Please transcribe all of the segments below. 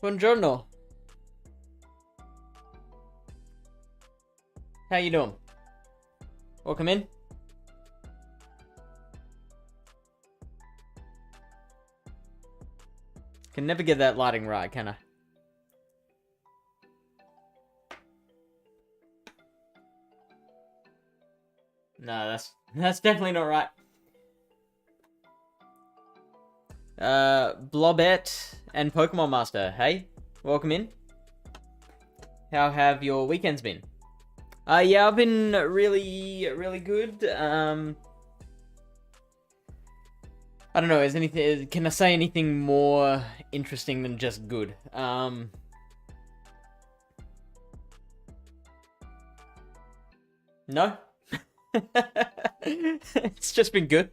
Buongiorno. How you doing? Welcome in. Can never get that lighting right, can I? No, that's definitely not right. Blobette and Pokemon Master, hey? Welcome in. How have your weekends been? Yeah, I've been really good. I don't know, can I say anything more interesting than just good? No? It's just been good.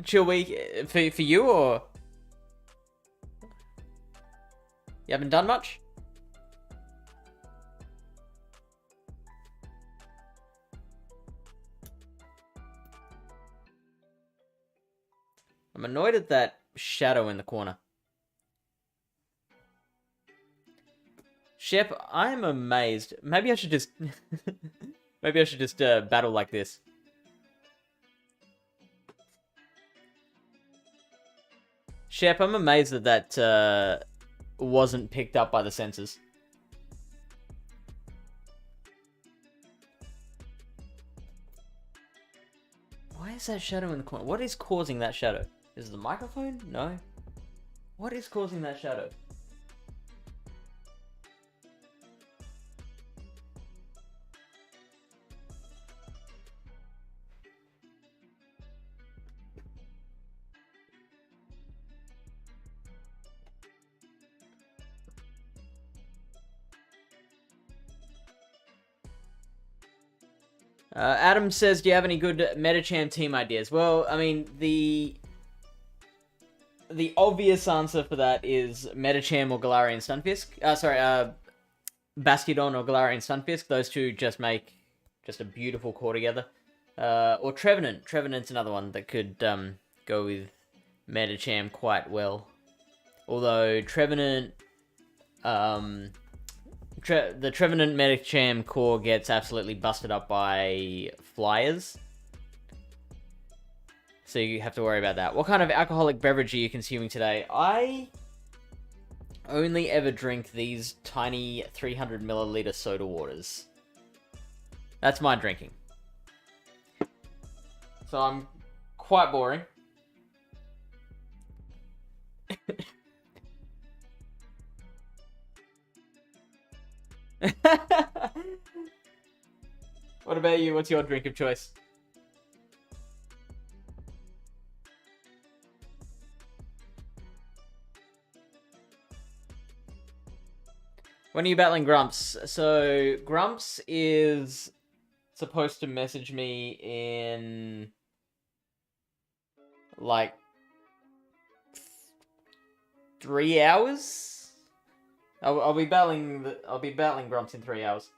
Chill week for you, or you haven't done much? I'm annoyed at that shadow in the corner. Shep, I'm amazed. Maybe I should just battle like this. Shep, I'm amazed that wasn't picked up by the sensors. Why is that shadow in the corner? What is causing that shadow? Is it the microphone? No. What is causing that shadow? Adam says, do you have any good Metacham team ideas? Well, I mean, the obvious answer for that is Metacham or Galarian Stunfisk. Bastiodon or Galarian Stunfisk. Those two just make just a beautiful core together. Or Trevenant. Trevenant's another one that could go with Metacham quite well. Although Trevenant... the Trevenant Metacham core gets absolutely busted up by flyers. So you have to worry about that. What kind of alcoholic beverage are you consuming today? I only ever drink these tiny 300 milliliter soda waters. That's my drinking. So I'm quite boring. What about you? What's your drink of choice? When are you battling Grumps? So Grumps is supposed to message me in like 3 hours. I'll be battling Grumps in 3 hours.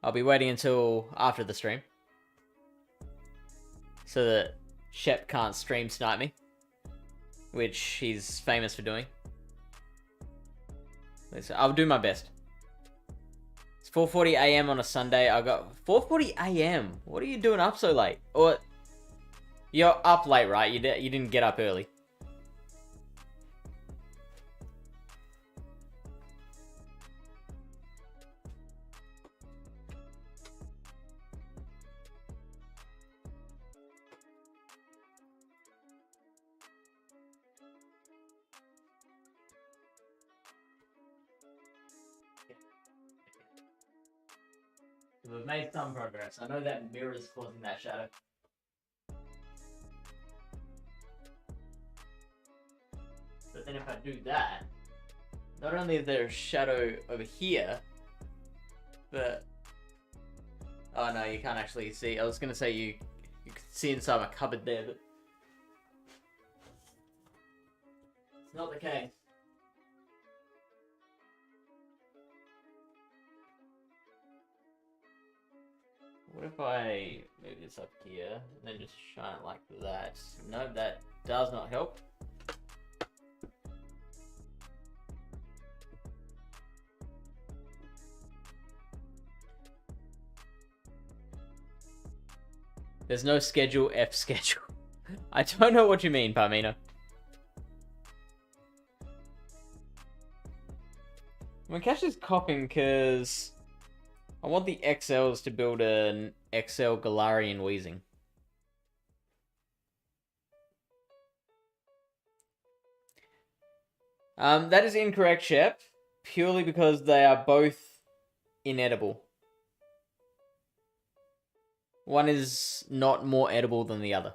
I'll be waiting until after the stream, so that Shep can't stream snipe me, which he's famous for doing. I'll do my best. It's 4:40 AM on a Sunday. I got 4:40 AM. What are you doing up so late? Or you're up late, right? You didn't get up early. We've made some progress. I know that mirror's causing that shadow. But then if I do that, not only is there a shadow over here, but... Oh no, you can't actually see. I was going to say you could see inside my cupboard there, but... It's not the case. What if I move this up here and then just shine it like that? No, that does not help. There's no schedule F schedule. I don't know what you mean, Parmina. Cash is copying because I want the XLs to build an XL Galarian Wheezing. That is incorrect, Shep. Purely because they are both inedible. One is not more edible than the other.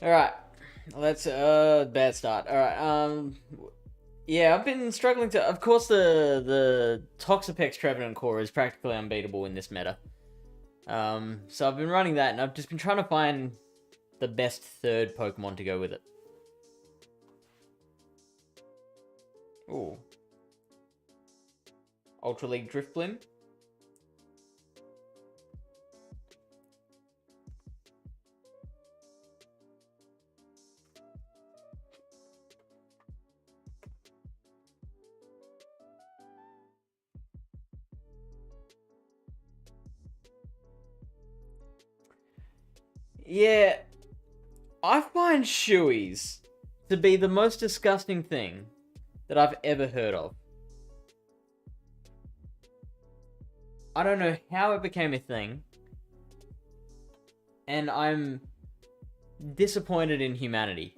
Alright, well, that's a bad start. Alright, yeah, I've been struggling to... Of course, the Toxapex Trevenant core is practically unbeatable in this meta. So I've been running that, and I've just been trying to find the best third Pokemon to go with it. Ooh. Ultra League Drifblim. Yeah, I find shoeies to be the most disgusting thing that I've ever heard of. I don't know how it became a thing, and I'm disappointed in humanity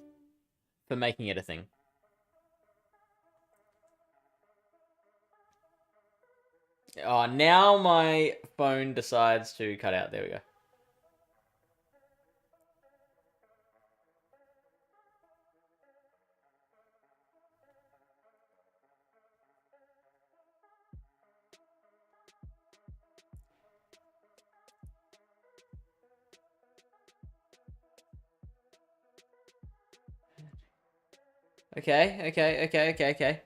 for making it a thing. Oh, now my phone decides to cut out. There we go. Okay.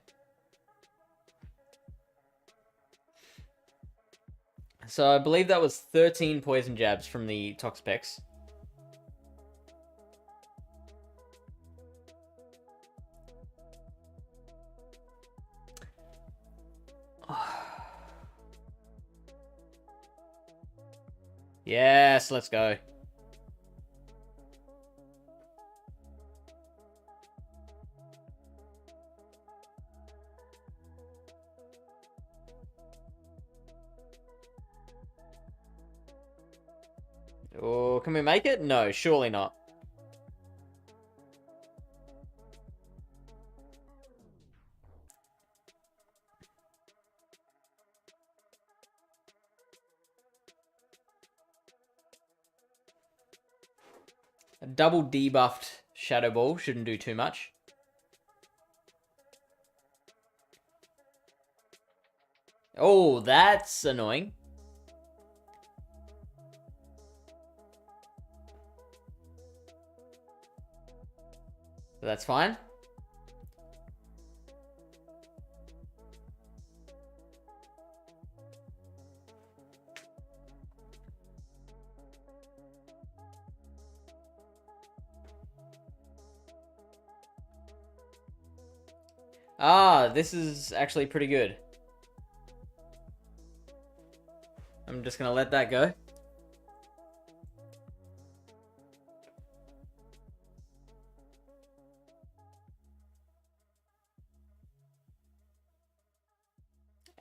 So I believe that was 13 poison jabs from the Toxapex. Yes, let's go. Oh, can we make it? No, surely not. A double debuffed Shadow Ball shouldn't do too much. Oh, that's annoying. That's fine. Ah, this is actually pretty good. I'm just gonna let that go.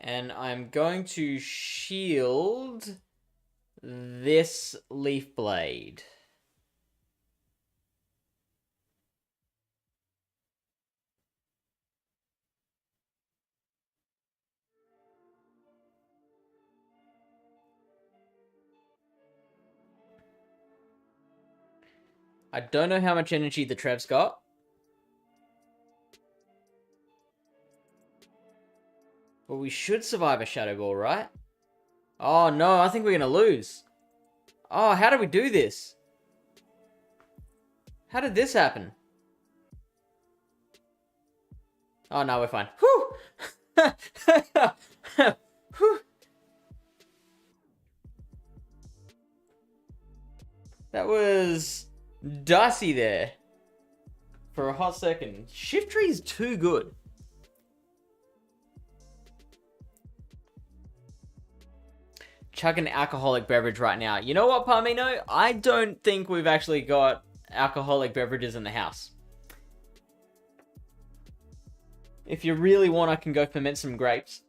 And I'm going to shield this leaf blade. I don't know how much energy the Trev's got. But we should survive a Shadow Ball, right? Oh no, I think we're gonna lose. Oh, how did we do this? How did this happen? Oh no, we're fine. Whew! Whew! That was dicey there. For a hot second. Shift Tree is too good. Chug an alcoholic beverage right now. You know what, Parmino? I don't think we've actually got alcoholic beverages in the house. If you really want, I can go ferment some grapes.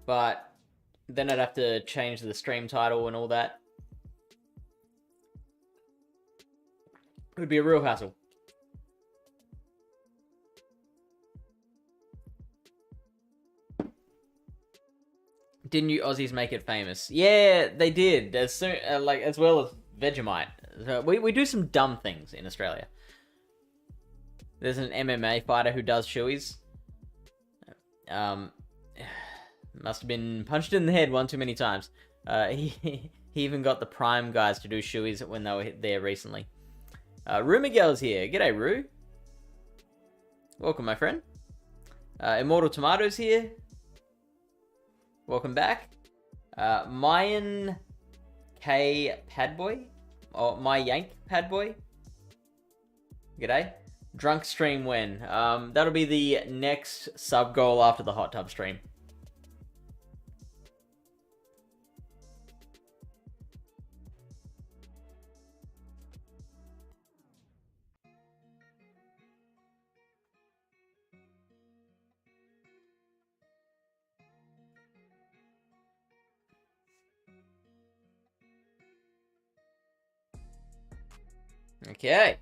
But then I'd have to change the stream title and all that. It would be a real hassle. Didn't you Aussies make it famous? Yeah, they did. As soon, as well as Vegemite. We do some dumb things in Australia. There's an MMA fighter who does shoeies. Must have been punched in the head one too many times. He even got the Prime guys to do shoeies when they were there recently. Rue Miguel's here. G'day, Rue. Welcome, my friend. Immortal Tomatoes here. Welcome back. Mayan K Padboy. Or My Yank Padboy. G'day. Drunk stream when? That'll be the next sub goal after the hot tub stream. Okay.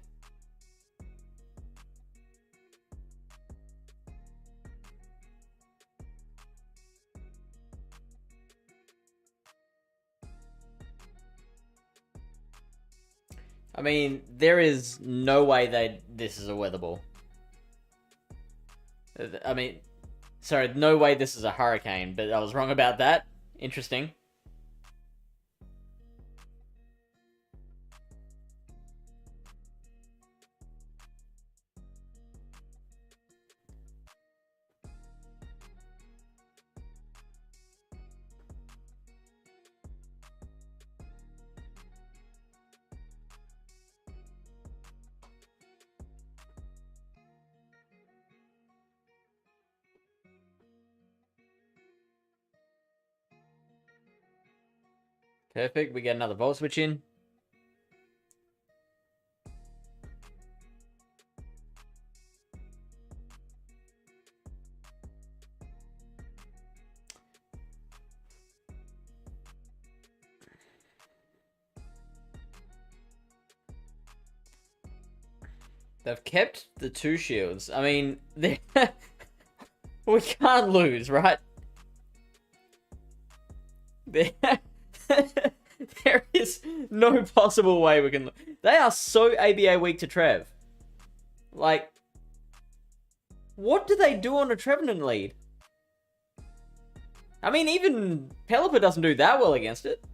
I mean, there is no way this is a weather ball. I mean, sorry, no way this is a hurricane, but I was wrong about that. Interesting. Perfect. We get another volt switch in. They've kept the 2 shields. I mean, we can't lose, right? There is no possible way we can. They are so ABA weak to Trev. Like, what do they do on a Trevenant lead? I mean, even Pelipper doesn't do that well against it.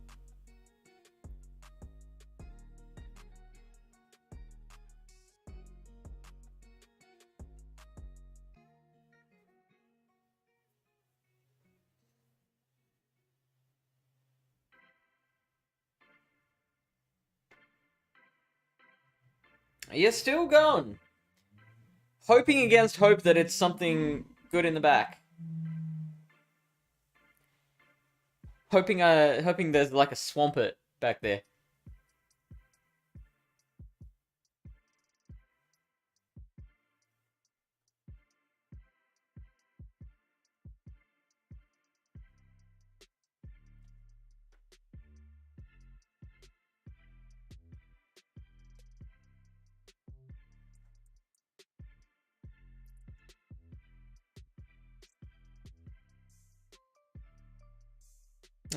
You're still going. Hoping against hope that it's something good in the back. Hoping there's like a Swampert back there.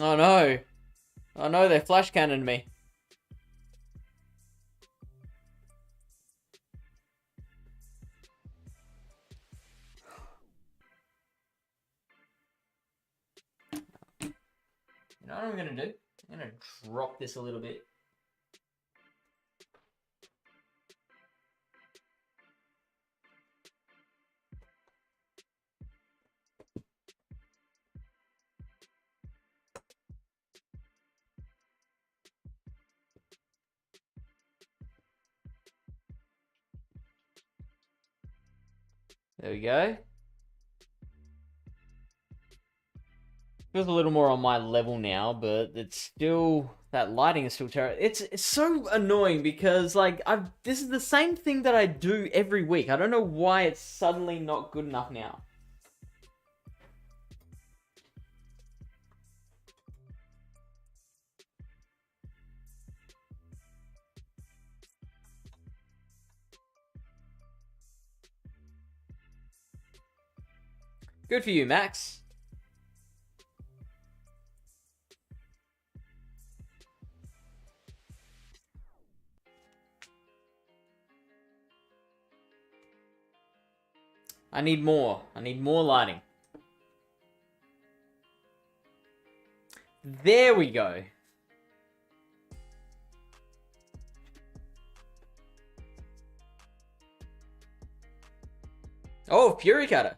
Oh no. Oh no, they flash cannoned me. You know what I'm gonna do? I'm gonna drop this a little bit. There we go. Feels a little more on my level now, but it's still, that lighting is still terrible. It's so annoying because like this is the same thing that I do every week. I don't know why it's suddenly not good enough now. Good for you, Max. I need more. I need more lighting. There we go. Oh, Fury Cutter.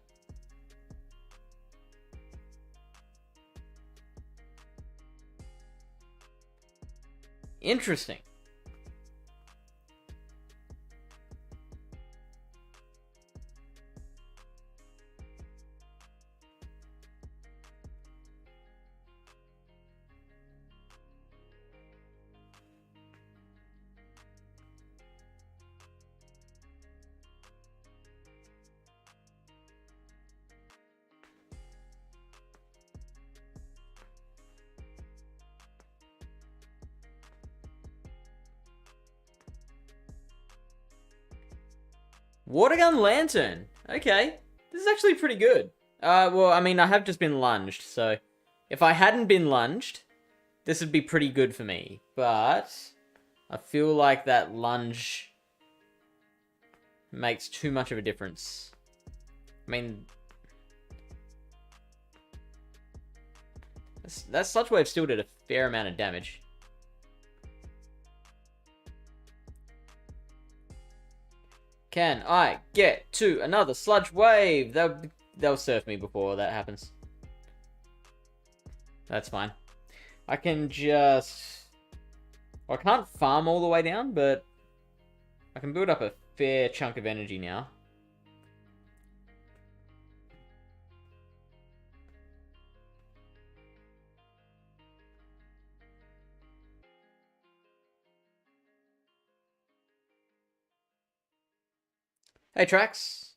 Interesting. Watergun Lantern. Okay. This is actually pretty good. Well, I mean, I have just been lunged, so if I hadn't been lunged, this would be pretty good for me. But I feel like that lunge makes too much of a difference. I mean, that Sludge Wave still did a fair amount of damage. Can I get to another Sludge Wave? They'll surf me before that happens. That's fine. I can just... Well, I can't farm all the way down, but I can build up a fair chunk of energy now. Hey, Trax.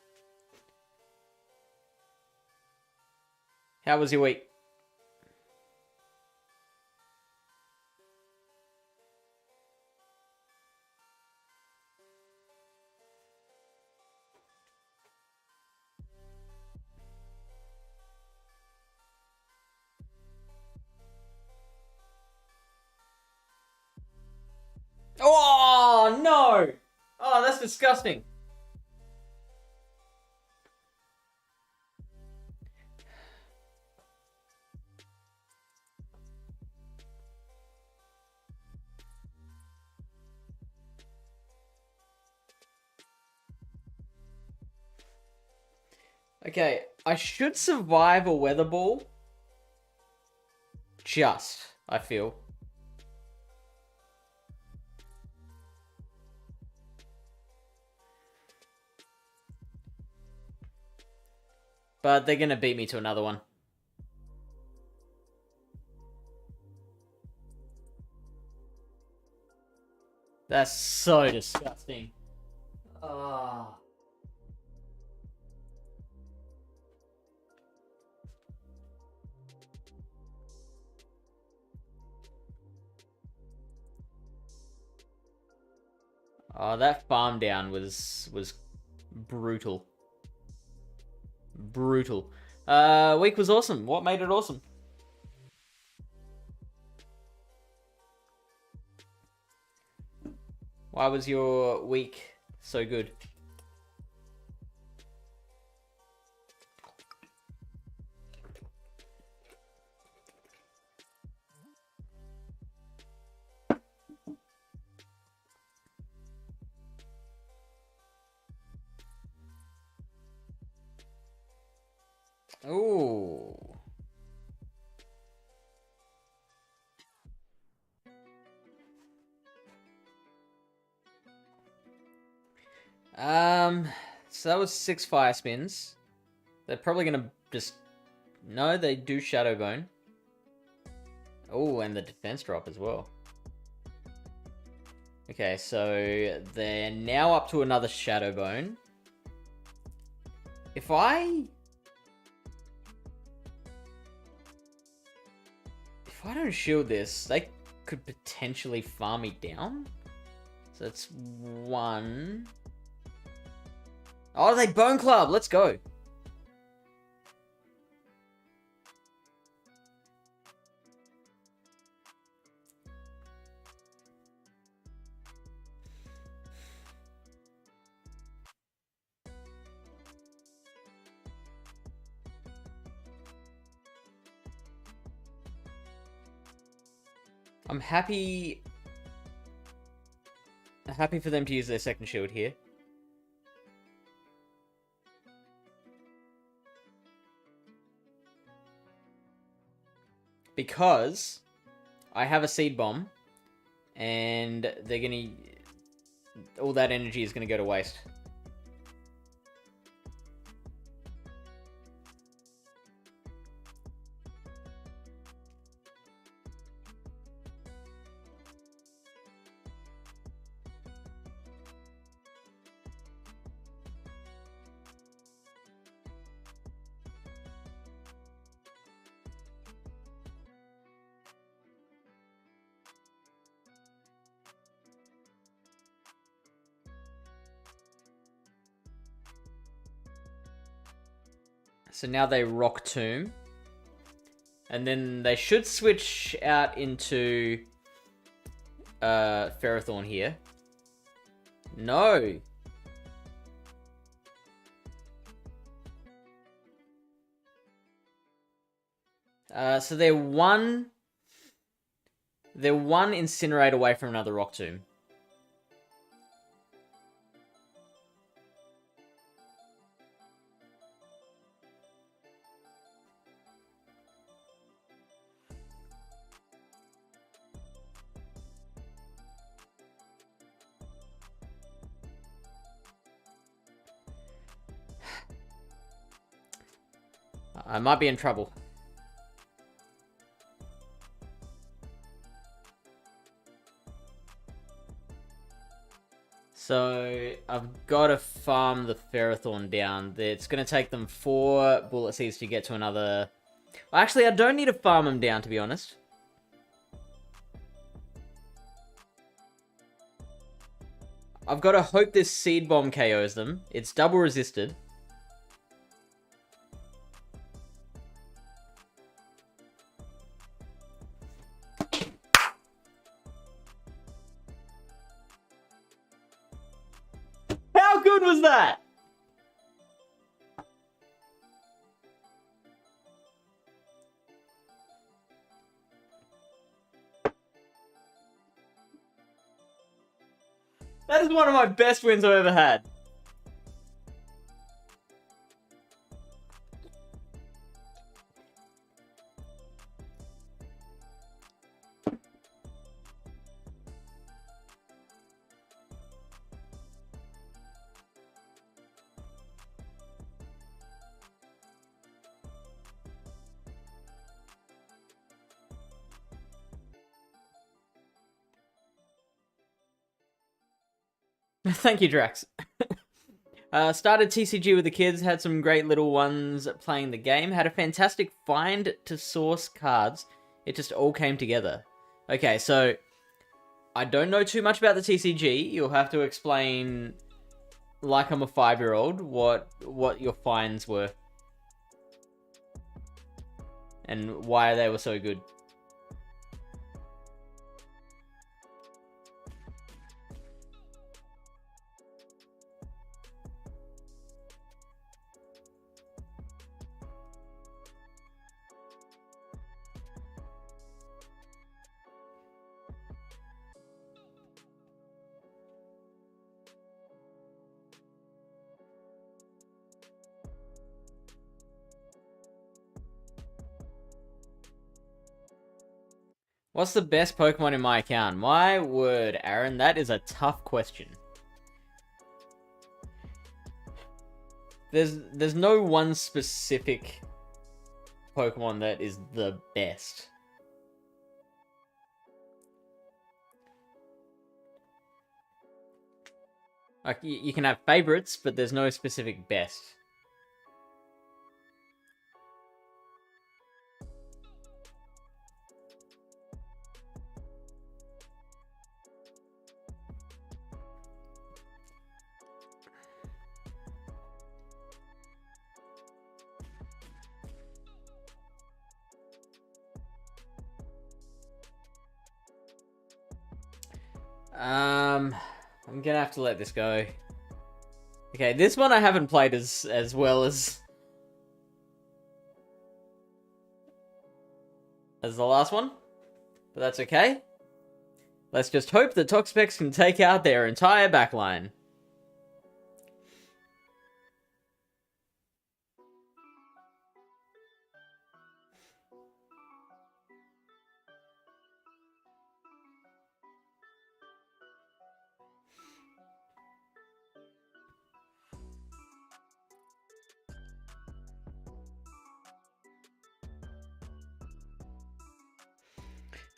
How was your week? Oh, no! Oh, that's disgusting. Okay, I should survive a weather ball. Just, I feel. But they're gonna beat me to another one. That's so disgusting. Ah. Oh, that farm down was brutal. Brutal. Week was awesome. What made it awesome? Why was your week so good? Ooh. So that was 6 fire spins. They're probably gonna just... No, they do Shadow Bone. Oh, and the defense drop as well. Okay, so they're now up to another Shadow Bone. If I don't shield this, they could potentially farm me down. So that's 1. Oh, they Bone Club! Let's go! I'm happy for them to use their second shield here. Because I have a seed bomb, and they're gonna... all that energy is gonna go to waste. So now they Rock Tomb. And then they should switch out into Ferrothorn here. No! So they're one Incinerate away from another Rock Tomb. I might be in trouble. So, I've got to farm the Ferrothorn down. It's going to take them 4 Bullet Seeds to get to another... Actually, I don't need to farm them down, to be honest. I've got to hope this Seed Bomb KOs them. It's double resisted. How good was that? That is one of my best wins I've ever had. Thank you, Drax. Started TCG with the kids, had some great little ones playing the game, had a fantastic find to source cards. It just all came together. Okay, so I don't know too much about the TCG. You'll have to explain, like I'm a 5-year-old, what your finds were. And why they were so good. What's the best Pokemon in my account? My word, Aaron, that is a tough question. There's no one specific Pokemon that is the best. Like, you can have favorites, but there's no specific best. I'm gonna have to let this go. Okay, this one I haven't played as well as the last one, but that's okay. Let's just hope that Toxapex can take out their entire backline.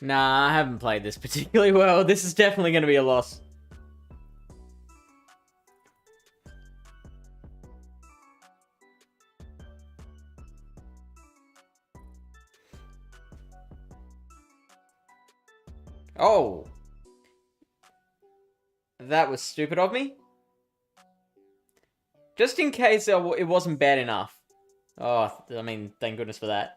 Nah, I haven't played this particularly well. This is definitely going to be a loss. Oh. That was stupid of me. Just in case it wasn't bad enough. Oh, I mean, thank goodness for that.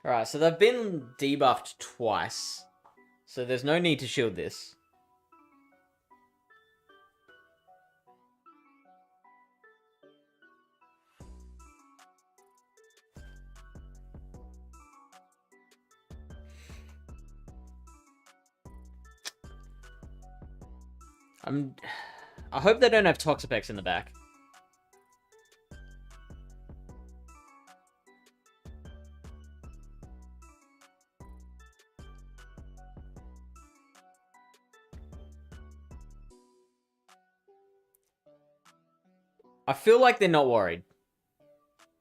Alright, so they've been debuffed twice. So there's no need to shield this. I hope they don't have Toxapex in the back. I feel like they're not worried.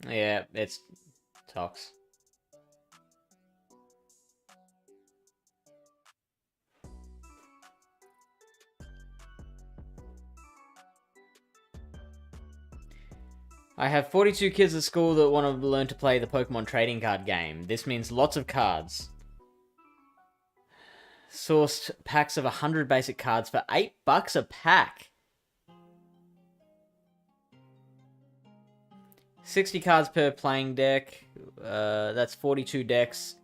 Yeah, it's Tox. I have 42 kids at school that want to learn to play the Pokemon trading card game. This means lots of cards. Sourced packs of 100 basic cards for $8 a pack. 60 cards per playing deck. That's 42 decks.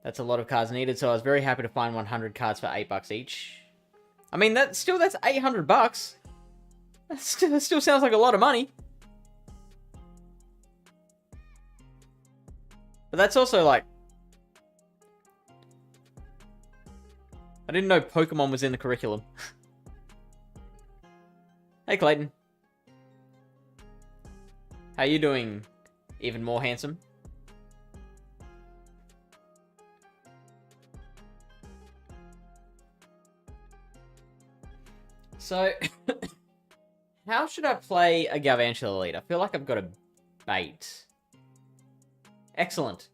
That's a lot of cards needed, so I was very happy to find 100 cards for $8 each. I mean, that's $800. That still sounds like a lot of money. But that's also like... I didn't know Pokemon was in the curriculum. Hey, Clayton. How you doing? Even more handsome? So, how should I play a Galvantula lead? I feel like I've got a bait. Excellent.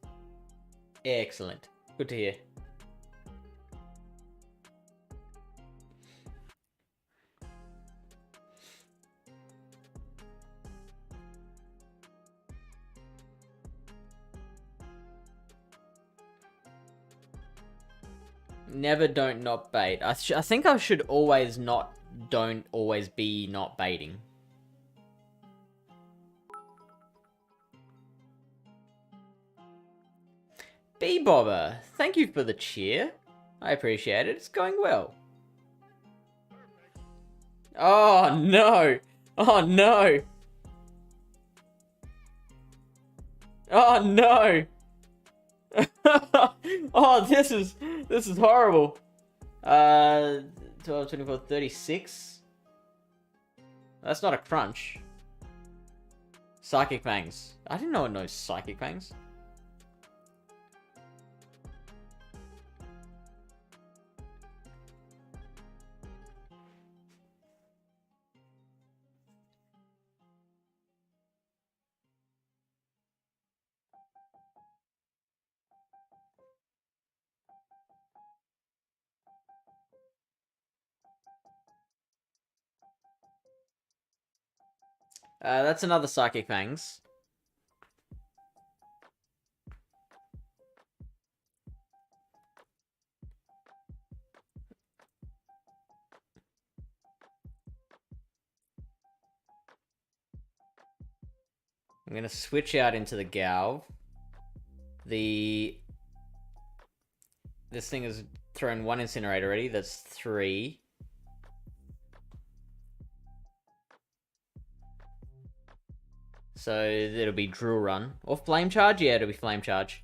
Excellent. Good to hear. Never, don't, not bait. I think I should always not, don't always be not baiting. B-Bobber, thank you for the cheer. I appreciate it. It's going well. Oh, no. Oh, no. Oh, no. Oh, this is horrible. 12, 24, 36. That's not a crunch. Psychic Fangs. I didn't know it knows Psychic Fangs. That's another Psychic Fangs. I'm gonna switch out into the Galv. This thing has thrown 1 Incinerator already. That's 3. So it'll be Drill Run. Or Flame Charge? Yeah, it'll be Flame Charge.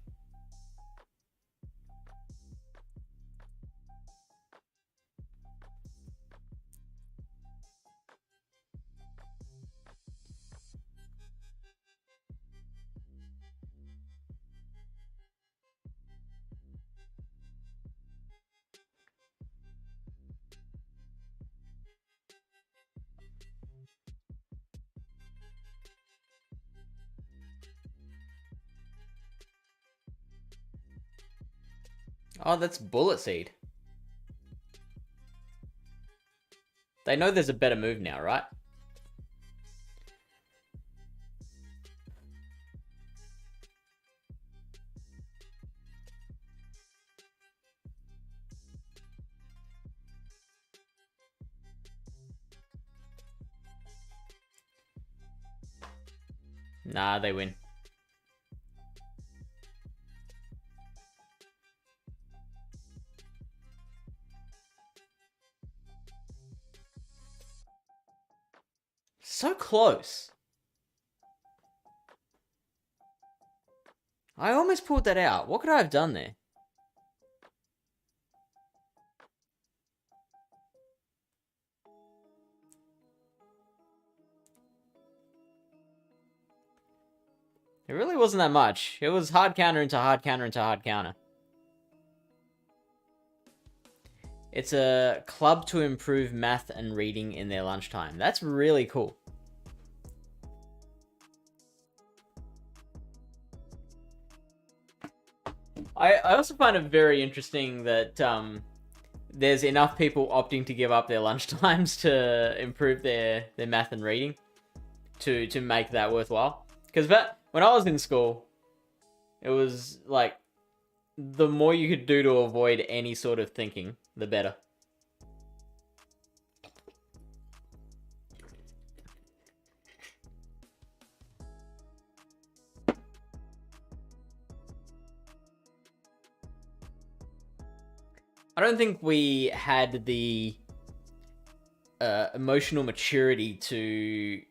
Oh, that's Bullet Seed. They know there's a better move now, right? Nah, they win. So close. I almost pulled that out. What could I have done there? It really wasn't that much. It was hard counter into hard counter into hard counter. It's a club to improve math and reading in their lunchtime. That's really cool. I also find it very interesting that there's enough people opting to give up their lunchtimes to improve their math and reading to make that worthwhile. Because when I was in school, it was like the more you could do to avoid any sort of thinking, the better. I don't think we had the emotional maturity to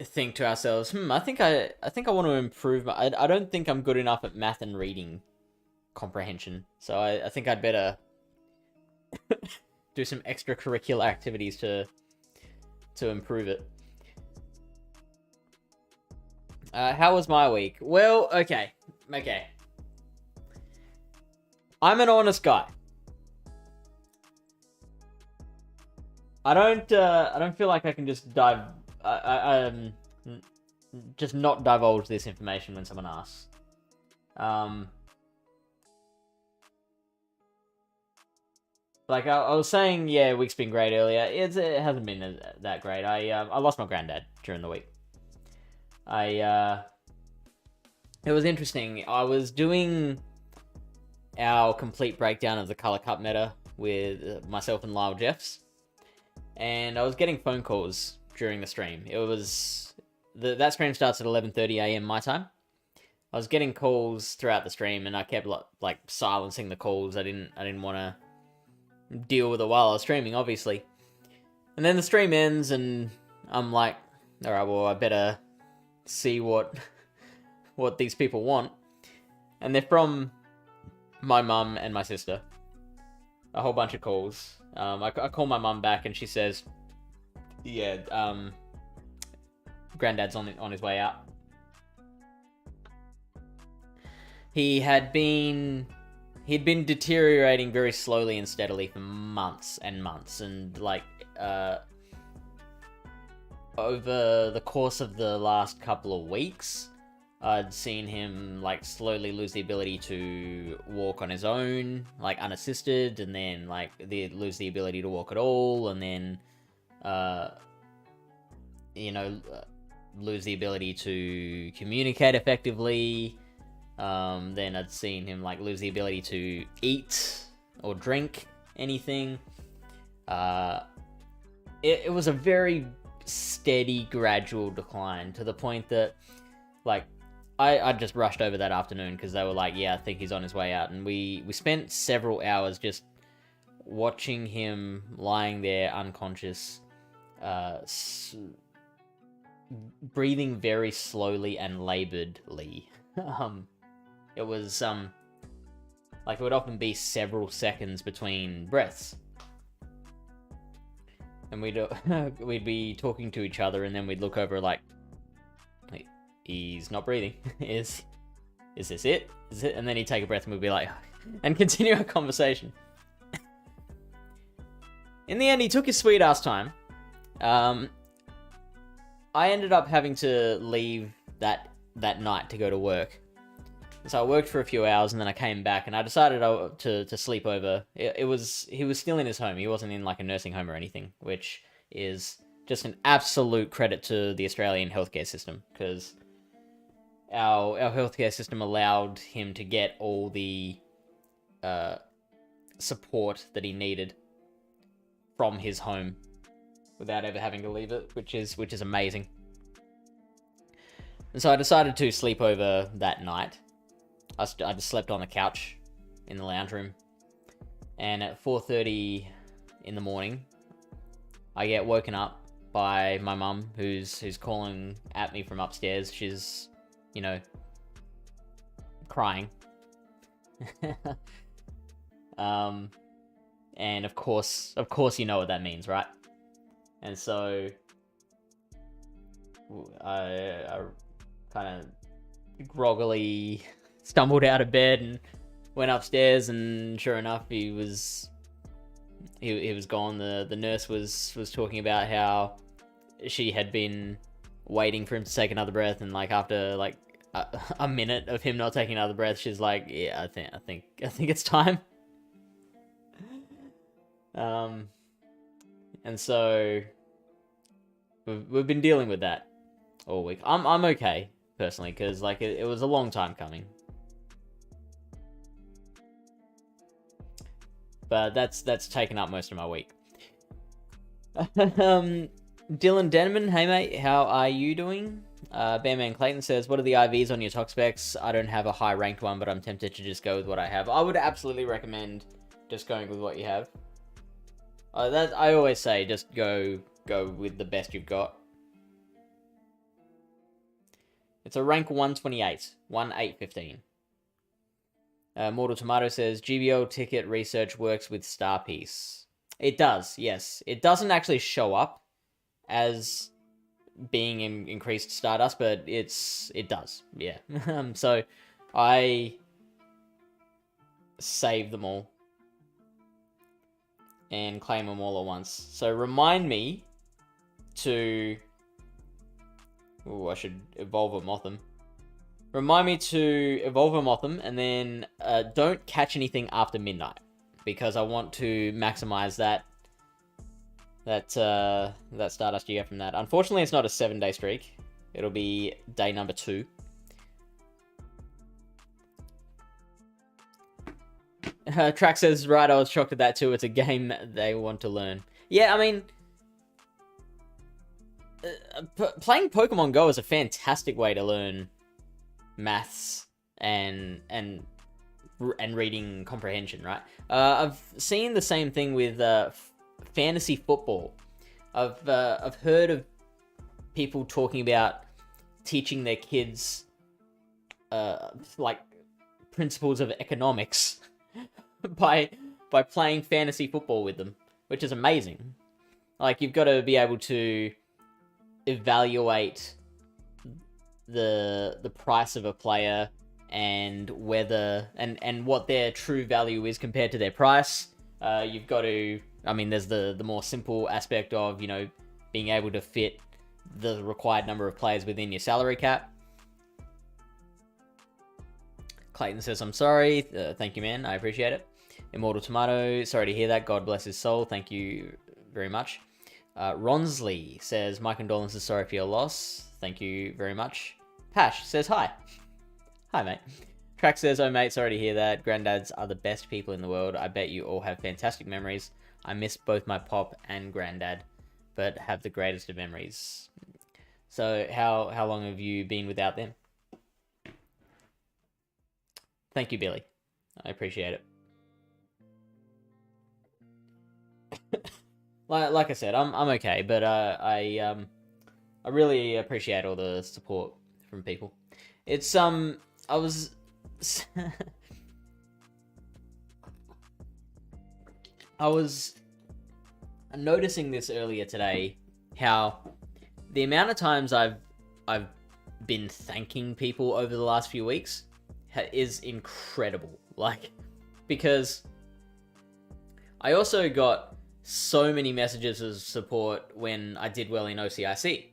think to ourselves, I think I want to improve. I don't think I'm good enough at math and reading comprehension, so I think I'd better do some extracurricular activities to improve it. How was my week? Well, okay. I'm an honest guy. I don't feel like I can just just not divulge this information when someone asks. Like I was saying, yeah, week's been great earlier. It hasn't been that great. I lost my granddad during the week. It was interesting. I was doing our complete breakdown of the Color Cup meta with myself and Lyle Jeffs, and I was getting phone calls during the stream. It was that stream starts at 11:30 a.m. my time. I was getting calls throughout the stream, and I kept like silencing the calls. I didn't want to deal with it while I was streaming, obviously. And then the stream ends, and I'm like, all right, well, I better see what these people want. And they're from my mum and my sister. A whole bunch of calls. I call my mum back and she says, yeah, Granddad's on his way out. He'd been deteriorating very slowly and steadily for months and months, and like over the course of the last couple of weeks, I'd seen him like slowly lose the ability to walk on his own, like unassisted, and then like lose the ability to walk at all, and then lose the ability to communicate effectively. Then I'd seen him like lose the ability to eat or drink anything. It was a very steady, gradual decline, to the point that like I just rushed over that afternoon because they were like, yeah, I think he's on his way out, and we spent several hours just watching him lying there unconscious, breathing very slowly and laboredly. It was like it would often be several seconds between breaths, and we'd be talking to each other, and then we'd look over like he's not breathing. Is this it? Is it? And then he'd take a breath, and we'd be like, and continue our conversation. In the end, he took his sweet ass time. I ended up having to leave that night to go to work. So I worked for a few hours, and then I came back, and I decided to sleep over. He was still in his home. He wasn't in like a nursing home or anything, which is just an absolute credit to the Australian healthcare system, because our healthcare system allowed him to get all the support that he needed from his home without ever having to leave it, which is amazing. And so I decided to sleep over that night. I just slept on the couch in the lounge room, and at 4:30 in the morning, I get woken up by my mum, who's calling at me from upstairs. She's, crying. And of course you know what that means, right? And so I kind of groggily stumbled out of bed and went upstairs, and sure enough, he was gone. The nurse was talking about how she had been waiting for him to take another breath, and like after like a minute of him not taking another breath, she's like, yeah, I think it's time. And so we've been dealing with that all week. I'm okay personally, because like it was a long time coming. But that's taken up most of my week. Dylan Denman, hey mate, how are you doing? Bearman Clayton says, what are the IVs on your tox specs? I don't have a high ranked one, but I'm tempted to just go with what I have. I would absolutely recommend just going with what you have. That I always say, just go with the best you've got. It's a rank 128, 1815. Mortal Tomato says, GBL ticket research works with Star Piece. It does, yes. It doesn't actually show up as being increased Stardust, but it does, yeah. So I save them all and claim them all at once. So remind me to... Ooh, I should evolve a Motham. Remind me to evolve a Motham, and then don't catch anything after midnight, because I want to maximize that Stardust you get from that. Unfortunately, it's not a 7-day streak. It'll be day number 2. Track says, right, I was shocked at that too. It's a game they want to learn. Yeah, I mean... playing Pokemon Go is a fantastic way to learn maths and reading comprehension, right? I've seen the same thing with fantasy football. I've heard of people talking about teaching their kids like principles of economics by playing fantasy football with them, which is amazing. Like, you've got to be able to evaluate the price of a player and whether and what their true value is compared to their price. You've got to, I mean, there's the more simple aspect of, you know, being able to fit the required number of players within your salary cap. Clayton says, I'm sorry. Thank you, man. I appreciate it. Immortal Tomato, sorry to hear that. God bless his soul. Thank you very much. Ronsley says, my condolences, sorry for your loss. Thank you very much. Pash says, hi. Hi, mate. Track says, oh, mate, sorry to hear that. Granddads are the best people in the world. I bet you all have fantastic memories. I miss both my pop and granddad, but have the greatest of memories. So, how long have you been without them? Thank you, Billy. I appreciate it. Like I said, I'm okay, but I really appreciate all the support from people. It's I was I was noticing this earlier today, how the amount of times I've been thanking people over the last few weeks is incredible. Like, because I also got so many messages of support when I did well in OCIC.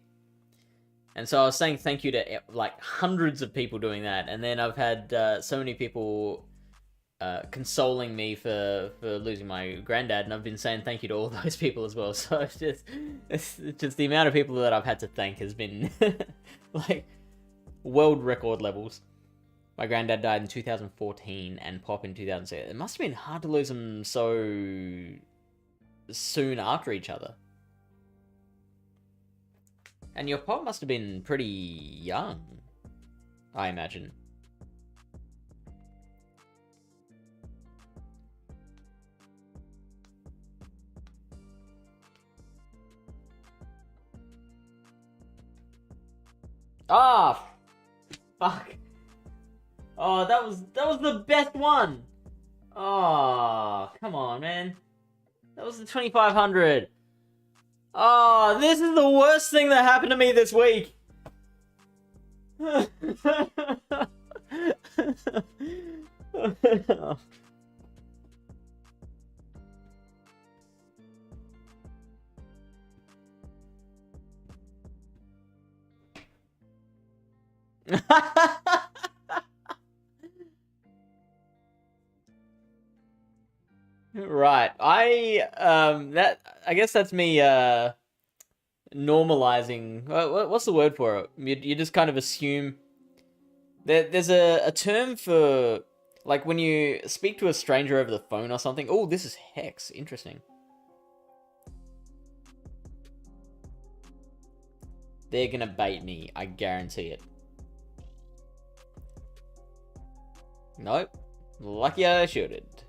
And so I was saying thank you to like hundreds of people doing that. And then I've had so many people consoling me for losing my granddad. And I've been saying thank you to all those people as well. So it's just the amount of people that I've had to thank has been like world record levels. My granddad died in 2014 and Pop in 2006. It must have been hard to lose them so soon after each other. And your Pop must have been pretty young, I imagine. Ah, fuck. Oh, that was the best one. Oh, come on, man. That was the 2500. Oh, this is the worst thing that happened to me this week. Right. I guess that's me normalizing. What's the word for it? You just kind of assume there's a term for, like, when you speak to a stranger over the phone or something. Oh, this is Hex. Interesting. They're gonna bait me. I guarantee it. Nope. Lucky I shouldn't.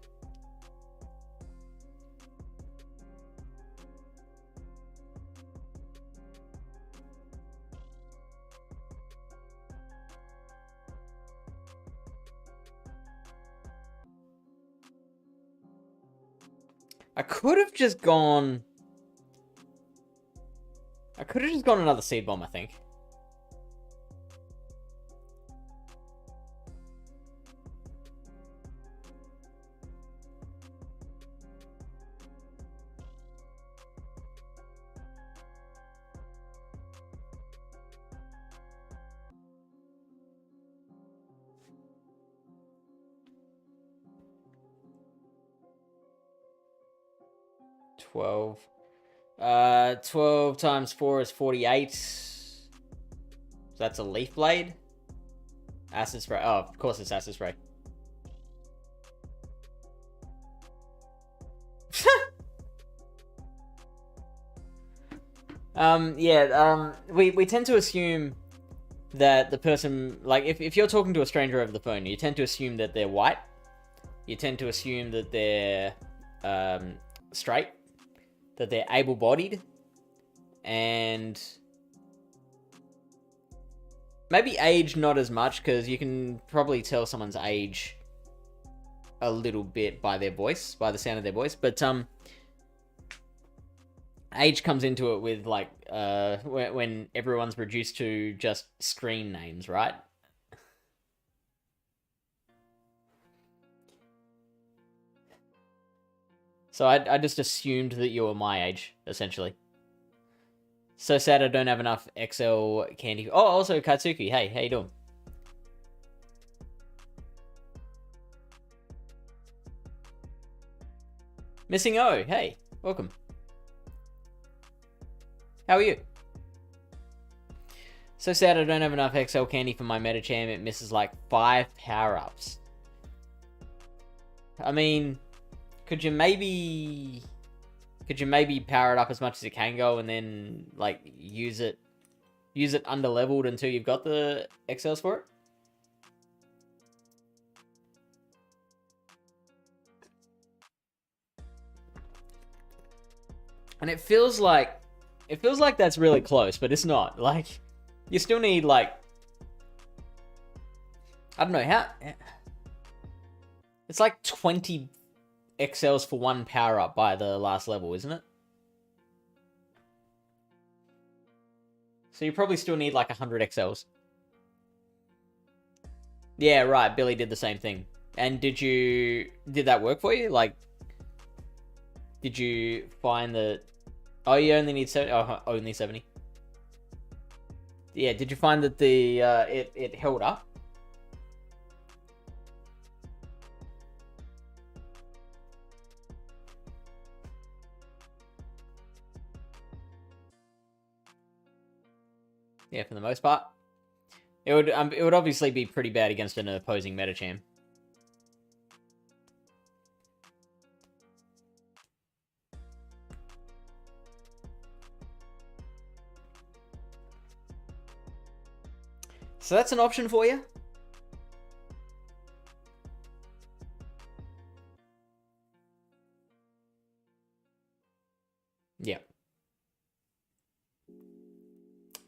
I could have just gone another seed bomb, I think. $12. 12 times 4 is 48. So that's a leaf blade. Acid spray. Oh, of course it's acid spray. We tend to assume that the person, like, if you're talking to a stranger over the phone, you tend to assume that they're white. You tend to assume that they're straight, that they're able-bodied, and maybe age not as much, because you can probably tell someone's age a little bit by their voice, by the sound of their voice. But age comes into it with like when everyone's reduced to just screen names, right? So I just assumed that you were my age, essentially. So sad I don't have enough XL candy. Oh, also Katsuki. Hey, how you doing? Missing O. Hey, welcome. How are you? So sad I don't have enough XL candy for my Metacham. It misses like 5 power-ups. I mean, could you maybe power it up as much as it can go and then like use it under leveled until you've got the XLs for it? And it feels like that's really close, but it's not. Like, you still need like, I don't know how. It's like 20 XLs for 1 power up by the last level, isn't it? So you probably still need like 100 XLs. Yeah, right. Billy did the same thing. And did that work for you? Like, did you find that? Oh, you only need 70. Oh, only 70. Yeah. Did you find that the it held up? Yeah, for the most part. It would obviously be pretty bad against an opposing Metacham. So that's an option for you. Yeah.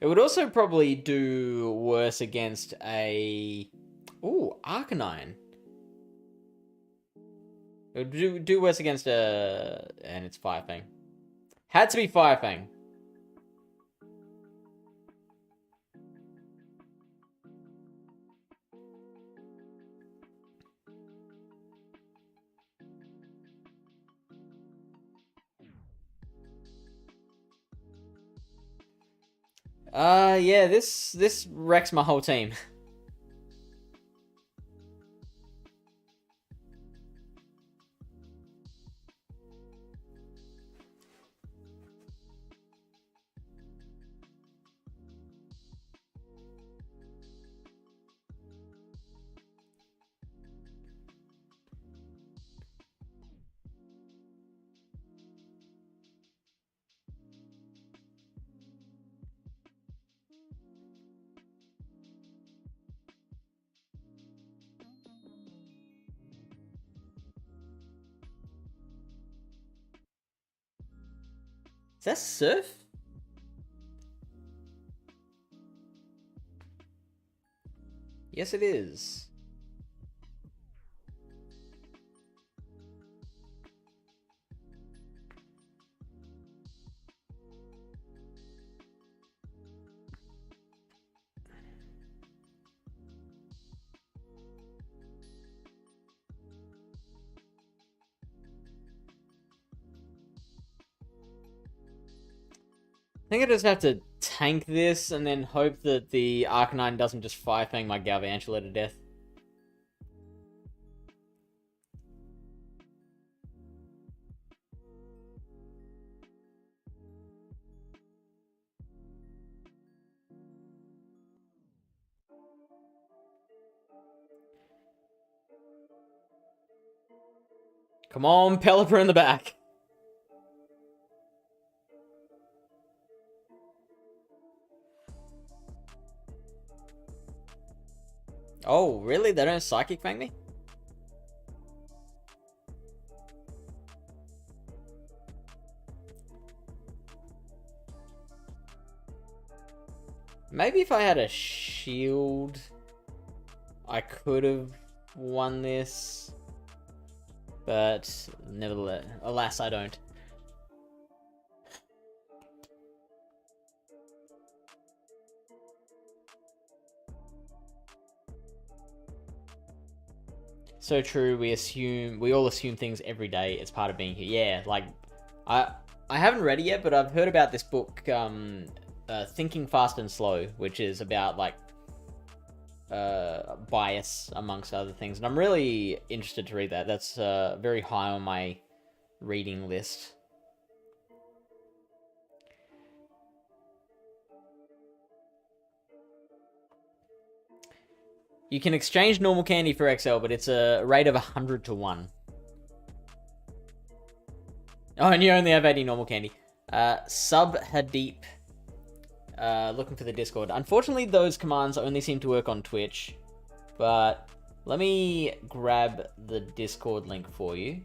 It would also probably do worse against a... Ooh, Arcanine. It would do worse against a... And it's Fire Fang. Had to be Fire Fang. Yeah, this wrecks my whole team. Is that Surf? Yes, it is. I think I just have to tank this and then hope that the Arcanine doesn't just Fire Fang my Galvantula to death. Come on, Pelipper in the back. Oh, really? They don't Psychic Fang me? Maybe if I had a shield, I could have won this. But nevertheless, alas, I don't. So true. We all assume things every day. It's part of being here. Yeah, like I haven't read it yet, but I've heard about this book, Thinking Fast and Slow, which is about like bias amongst other things, and I'm really interested to read that. That's very high on my reading list. You can exchange normal candy for XL, but it's a rate of 100 to 1. Oh, and you only have 80 normal candy. Sub Hadeep. Looking for the Discord. Unfortunately, those commands only seem to work on Twitch. But let me grab the Discord link for you.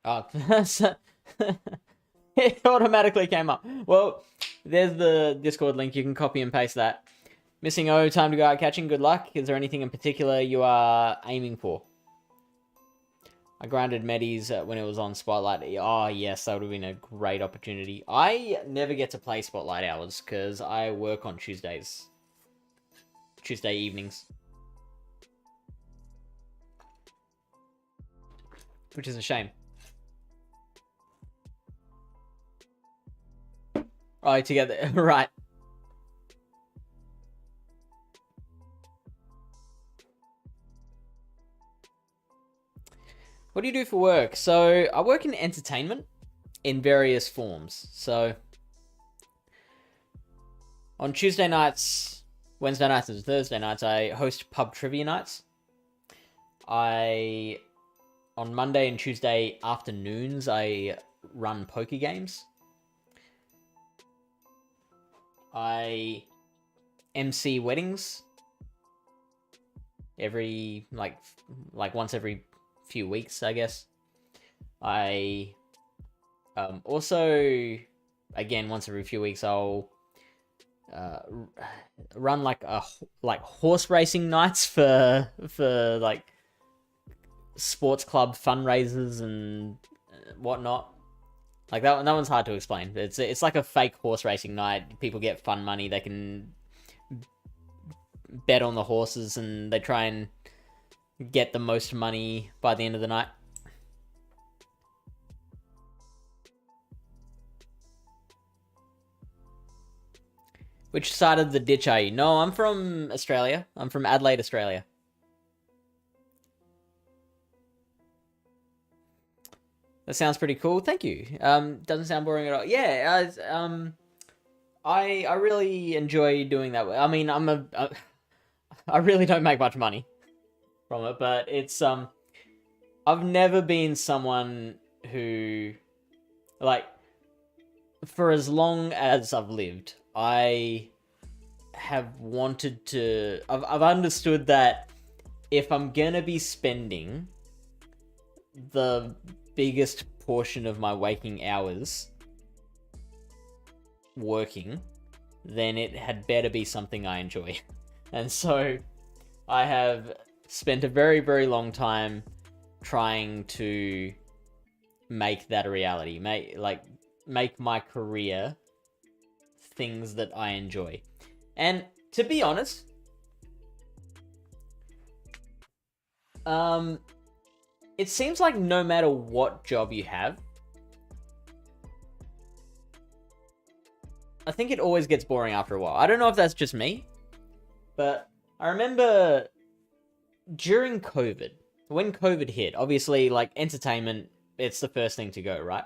Oh, it automatically came up. Well, there's the Discord link. You can copy and paste that. Missing O, time to go out catching. Good luck. Is there anything in particular you are aiming for? I grinded Medis when it was on Spotlight. Oh, yes, that would have been a great opportunity. I never get to play Spotlight hours because I work on Tuesdays. Tuesday evenings. Which is a shame. Oh, together. Right. What do you do for work? So, I work in entertainment in various forms. So, on Tuesday nights, Wednesday nights, and Thursday nights, I host pub trivia nights. On Monday and Tuesday afternoons, I run poker games. I MC weddings every, like once every few weeks, I guess. I also, again, once every few weeks, I'll run like horse racing nights for like sports club fundraisers and whatnot. Like that one's hard to explain. It's like a fake horse racing night. People get fun money. They can bet on the horses and they try and get the most money by the end of the night. Which side of the ditch are you? No, I'm from Australia. I'm from Adelaide, Australia. That sounds pretty cool. Thank you. Doesn't sound boring at all. Yeah, I really enjoy doing that. I mean, I really don't make much money from it, but it's I've never been someone who, like, for as long as I've lived, I have wanted to. I've understood that if I'm gonna be spending the biggest portion of my waking hours working, then it had better be something I enjoy. And so I have spent a very, very long time trying to make that a reality. Make my career things that I enjoy. And to be honest, it seems like no matter what job you have, I think it always gets boring after a while. I don't know if that's just me, but I remember during COVID, when COVID hit, obviously, like, entertainment, it's the first thing to go, right?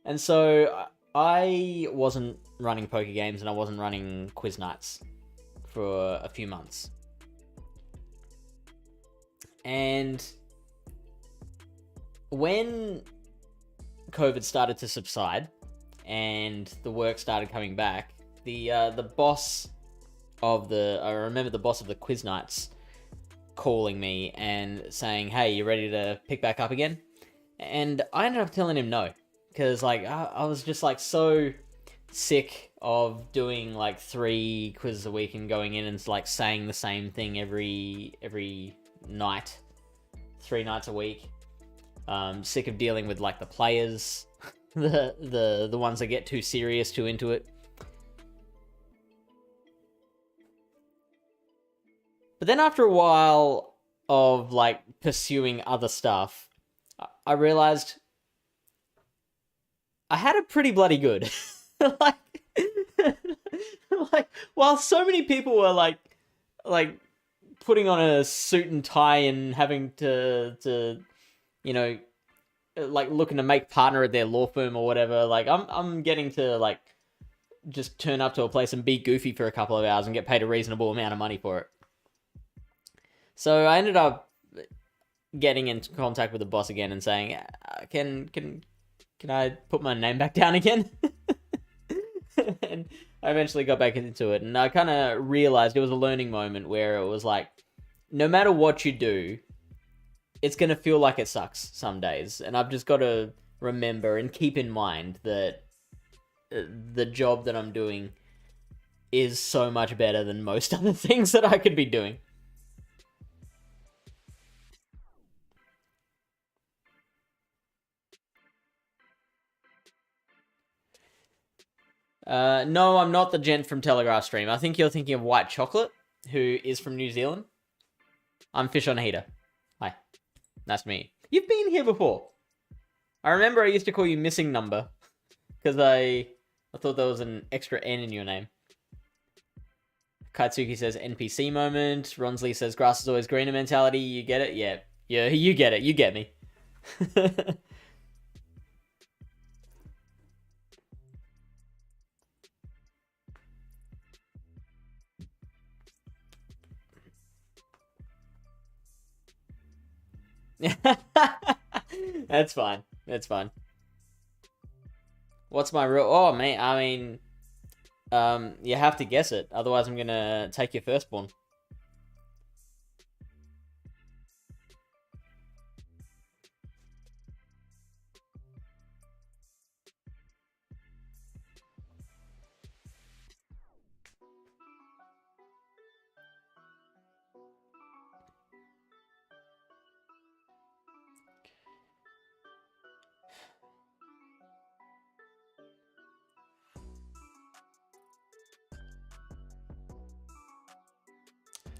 And so I wasn't running poker games and I wasn't running quiz nights for a few months. And when COVID started to subside and the work started coming back, the boss of I remember the boss of the quiz nights calling me and saying, "Hey, you ready to pick back up again?" And I ended up telling him no, because like I was just like so sick of doing like 3 quizzes a week and going in and like saying the same thing every night, 3 nights a week. Sick of dealing with like the players, the ones that get too serious, too into it. But then after a while of like pursuing other stuff, I realized I had it pretty bloody good. like, like, while so many people were like putting on a suit and tie and having to you know, like looking to make partner at their law firm or whatever, like I'm getting to like just turn up to a place and be goofy for a couple of hours and get paid a reasonable amount of money for it. So I ended up getting into contact with the boss again and saying, can I put my name back down again? And I eventually got back into it, and I kind of realized it was a learning moment where it was like, no matter what you do, it's going to feel like it sucks some days. And I've just got to remember and keep in mind that the job that I'm doing is so much better than most other things that I could be doing. No, I'm not the gent from Telegraph Stream. I think you're thinking of White Chocolate, who is from New Zealand. I'm FishOnAHeater. Hi. Nice to meet you. You've been here before. I remember I used to call you Missing Number, because I thought there was an extra N in your name. Kaitsuki says NPC moment. Ronsley says grass is always greener mentality. You get it? Yeah, you get it. You get me. That's fine. That's fine. What's my real... Oh, man, I mean... you have to guess it. Otherwise, I'm gonna take your firstborn.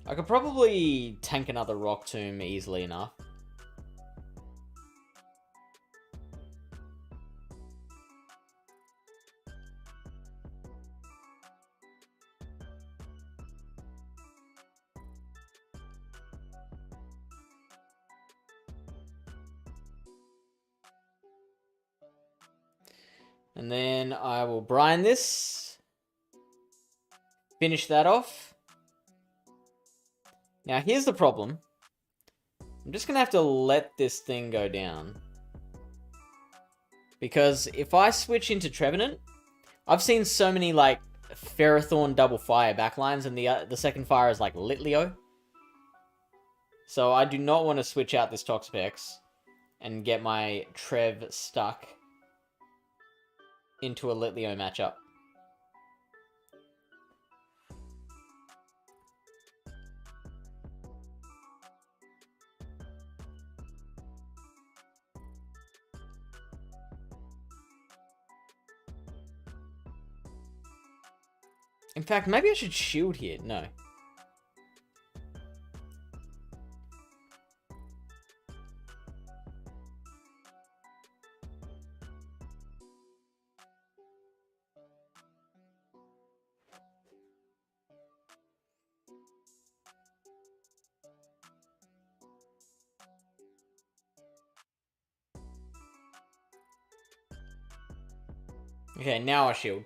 I could probably tank another Rock Tomb easily enough. And then I will brine this. Finish that off. Now, here's the problem. I'm just going to have to let this thing go down. Because if I switch into Trevenant, I've seen so many, like, Ferrothorn double fire backlines, and the second fire is, like, Litleo. So I do not want to switch out this Toxapex and get my Trev stuck into a Litleo matchup. In fact, maybe I should shield here. No. Okay, now I shield.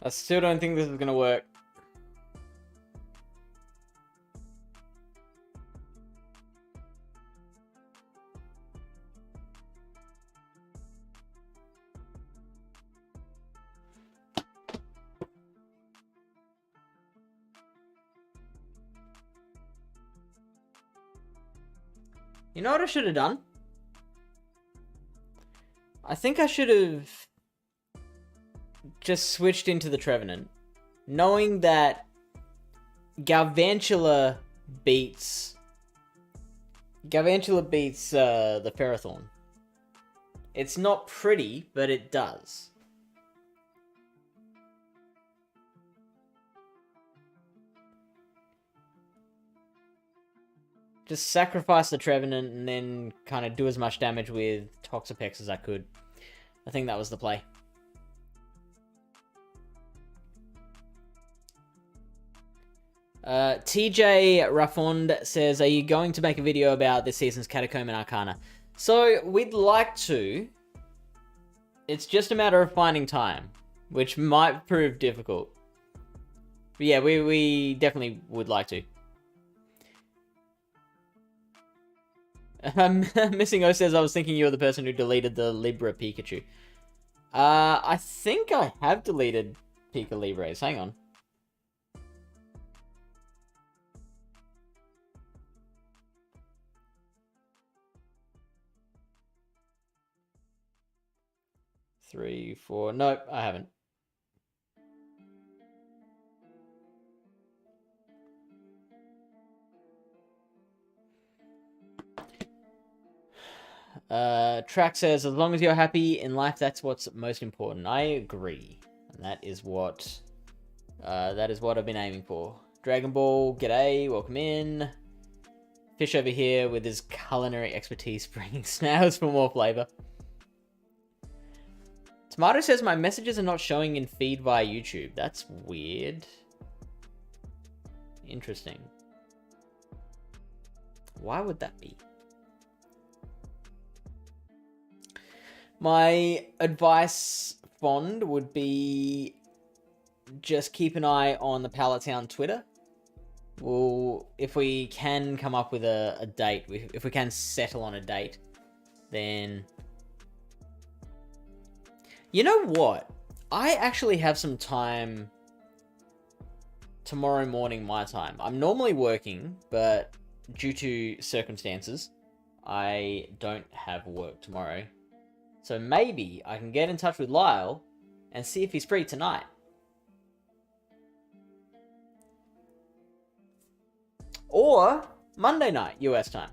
I still don't think this is gonna work. You know what I should have done? I think I should have just switched into the Trevenant, knowing that Galvantula beats the Ferrothorn. It's not pretty, but it does. Just sacrifice the Trevenant and then kind of do as much damage with Toxapex as I could. I think that was the play. TJ Raffond says, are you going to make a video about this season's Catacomb and Arcana? So, we'd like to. It's just a matter of finding time, which might prove difficult. But yeah, we definitely would like to. Missing O says, I was thinking you were the person who deleted the Libra Pikachu. I think I have deleted Pika Libres. Hang on. Three, four. Nope, I haven't. Track says, as long as you're happy in life, that's what's most important. I agree. And that is what I've been aiming for. Dragon Ball, g'day, welcome in. Fish over here with his culinary expertise bringing snails for more flavor. Tomato says, my messages are not showing in feed via YouTube. That's weird. Interesting. Why would that be? My advice, Fond, would be just keep an eye on the Pallet Town Twitter. Well, if we can come up with a date, if we can settle on a date, then... You know what? I actually have some time tomorrow morning, my time. I'm normally working, but due to circumstances, I don't have work tomorrow. So maybe I can get in touch with Lyle and see if he's free tonight. Or Monday night, US time.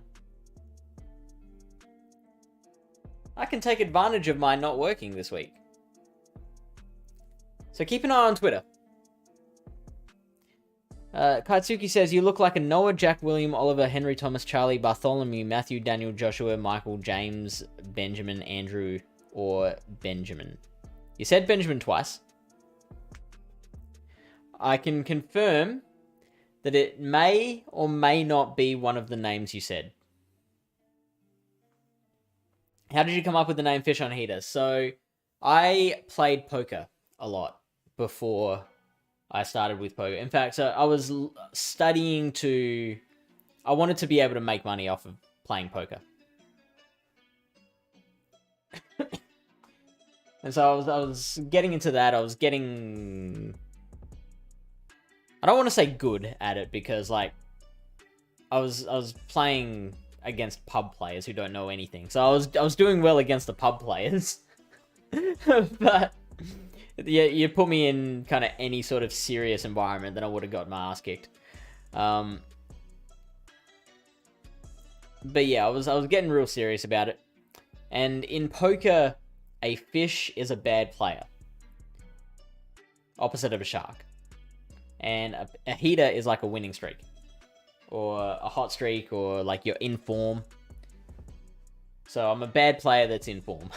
I can take advantage of my not working this week. So keep an eye on Twitter. Kaitsuki says, you look like a Noah, Jack, William, Oliver, Henry, Thomas, Charlie, Bartholomew, Matthew, Daniel, Joshua, Michael, James, Benjamin, Andrew, or Benjamin. You said Benjamin twice. I can confirm that it may or may not be one of the names you said. How did you come up with the name FishOnAHeater? So, I played poker a lot before I started with poker. In fact, so I was studying to... I wanted to be able to make money off of playing poker. And so I was getting into that. I was getting... I don't want to say good at it because, like, I was playing against pub players who don't know anything. So I was doing well against the pub players. But yeah, you put me in kind of any sort of serious environment, then I would have got my ass kicked. But yeah, I was getting real serious about it. And in poker, a fish is a bad player. Opposite of a shark. And a heater is like a winning streak. Or a hot streak, or like you're in form. So I'm a bad player that's in form.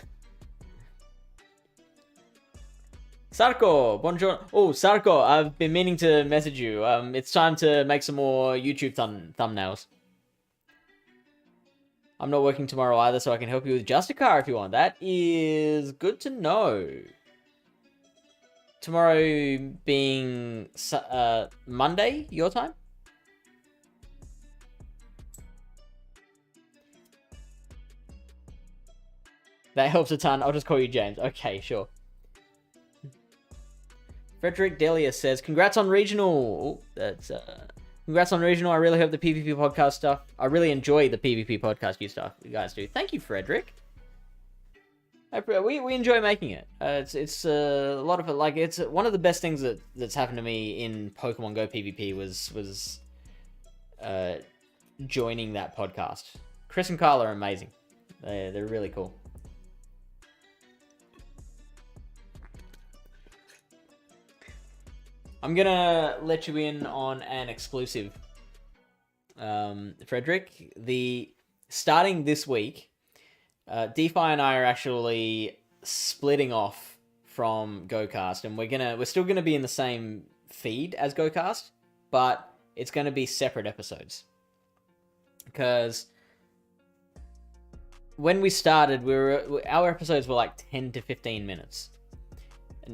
Sarko, bonjour. Oh, Sarko, I've been meaning to message you. It's time to make some more YouTube thumbnails. I'm not working tomorrow either, so I can help you with Justicar if you want. That is good to know. tomorrow being Monday, your time? That helps a ton. I'll just call you James. Okay, sure. Frederick Delia says, congrats on regional. That's congrats on regional. I really hope the PvP podcast stuff. I really enjoy the PvP podcast you guys do. Thank you, Frederick. We enjoy making it. It's a lot of it. Like, it's one of the best things that's happened to me in Pokemon Go PvP was joining that podcast. Chris and Carl are amazing. They're really cool. I'm gonna let you in on an exclusive, Frederick. Starting this week, DeFi and I are actually splitting off from GoCast, and we're still gonna be in the same feed as GoCast, but it's gonna be separate episodes. Because when we started, our episodes were like 10 to 15 minutes.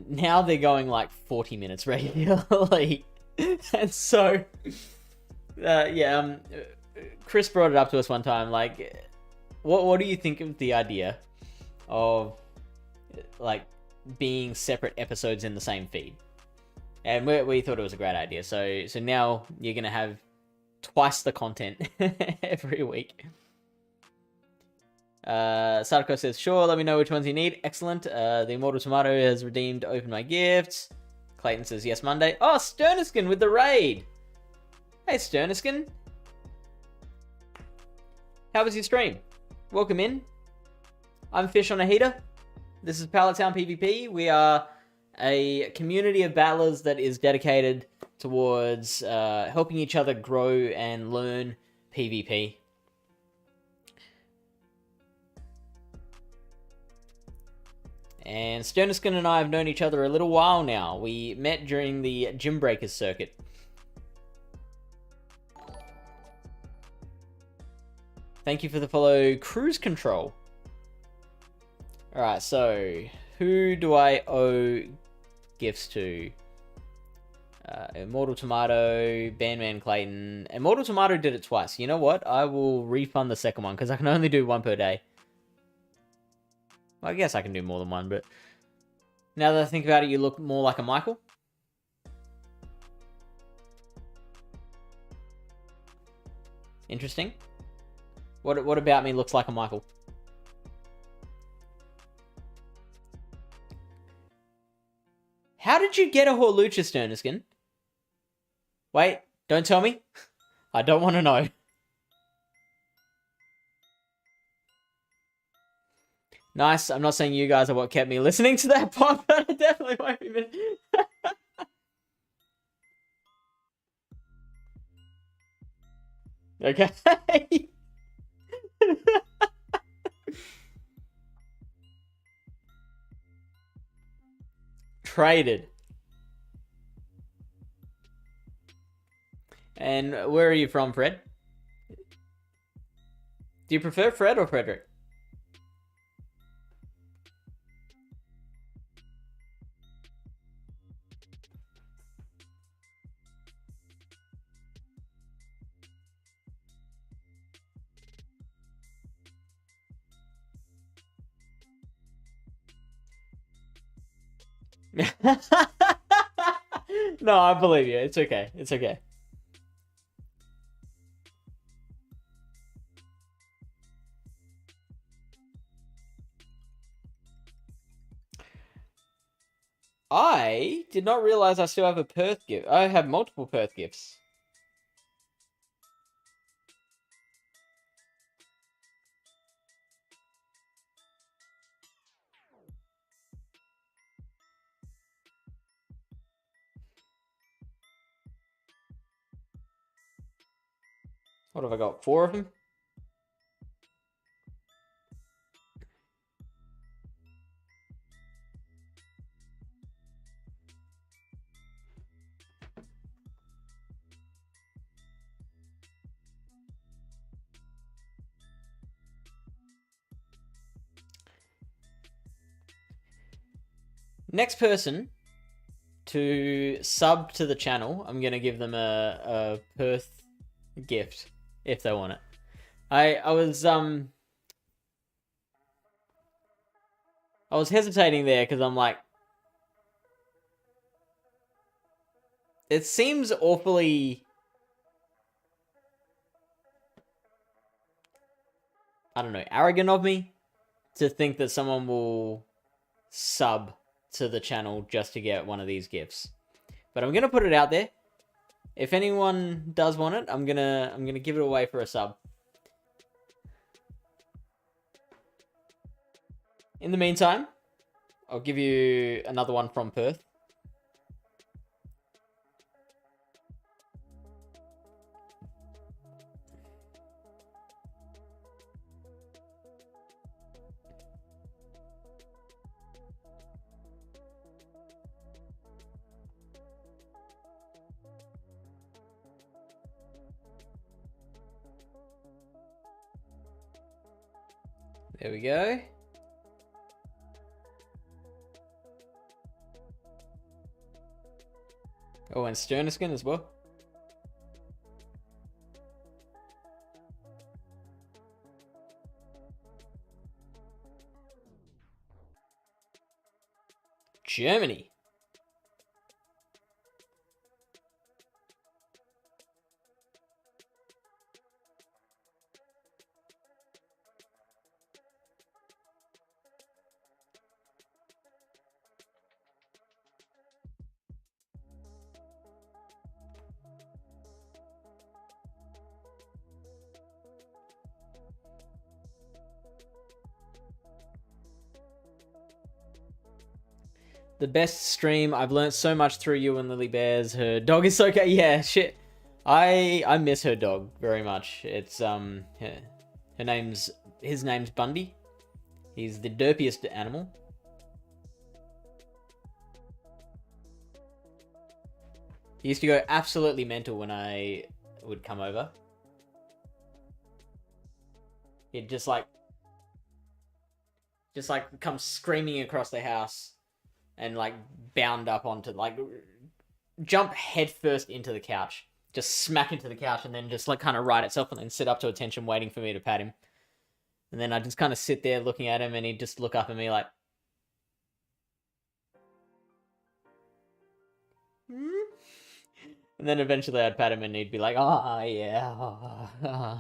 Now they're going like 40 minutes regularly. And so, Chris brought it up to us one time. Like, what do you think of the idea of like being separate episodes in the same feed? And we thought it was a great idea. So now you're going to have twice the content every week. Sadako says, sure, let me know which ones you need. Excellent. The Immortal Tomato has redeemed Open My Gifts. Clayton says, yes, Monday. Oh, Sterniskin with the raid. Hey, Sterniskin. How was your stream? Welcome in. I'm FishOnAHeater. This is Pallet Town PvP. We are a community of battlers that is dedicated towards helping each other grow and learn PvP. And Sterniskin and I have known each other a little while now. We met during the Gym Breakers circuit. Thank you for the follow, Cruise Control. Alright, so who do I owe gifts to? Immortal Tomato, Bandman Clayton. Immortal Tomato did it twice. You know what? I will refund the second one because I can only do one per day. Well, I guess I can do more than one, but now that I think about it, you look more like a Michael. Interesting. What about me looks like a Michael? How did you get a Horlucha, Sterniskin? Wait, don't tell me. I don't want to know. Nice. I'm not saying you guys are what kept me listening to that pod, but I definitely won't even. Okay. Traded. And where are you from, Fred? Do you prefer Fred or Frederick? No, I believe you. It's okay. It's okay. I did not realize I still have a Perth gift. I have multiple Perth gifts. What have I got? 4 of them? Next person to sub to the channel, I'm going to give them a Perth gift if they want it. I was hesitating there because I'm like, it seems awfully, I don't know, arrogant of me to think that someone will sub to the channel just to get one of these gifts. But I'm gonna put it out there. If anyone does want it, I'm gonna give it away for a sub. In the meantime, I'll give you another one from Perth. There we go. Oh, and Sterniskin as well. Germany. The best stream. I've learned so much through you and Lily Bears. Her dog is okay. Yeah, shit. I miss her dog very much. It's his name's Bundy. He's the derpiest animal. He used to go absolutely mental when I would come over. He'd just come screaming across the house and like bound up onto, like, jump headfirst into the couch, just smack into the couch, and then just like kind of right itself and then sit up to attention waiting for me to pat him. And then I'd just kind of sit there looking at him and he'd just look up at me like, hmm? And then eventually I'd pat him and he'd be like, oh yeah. Oh.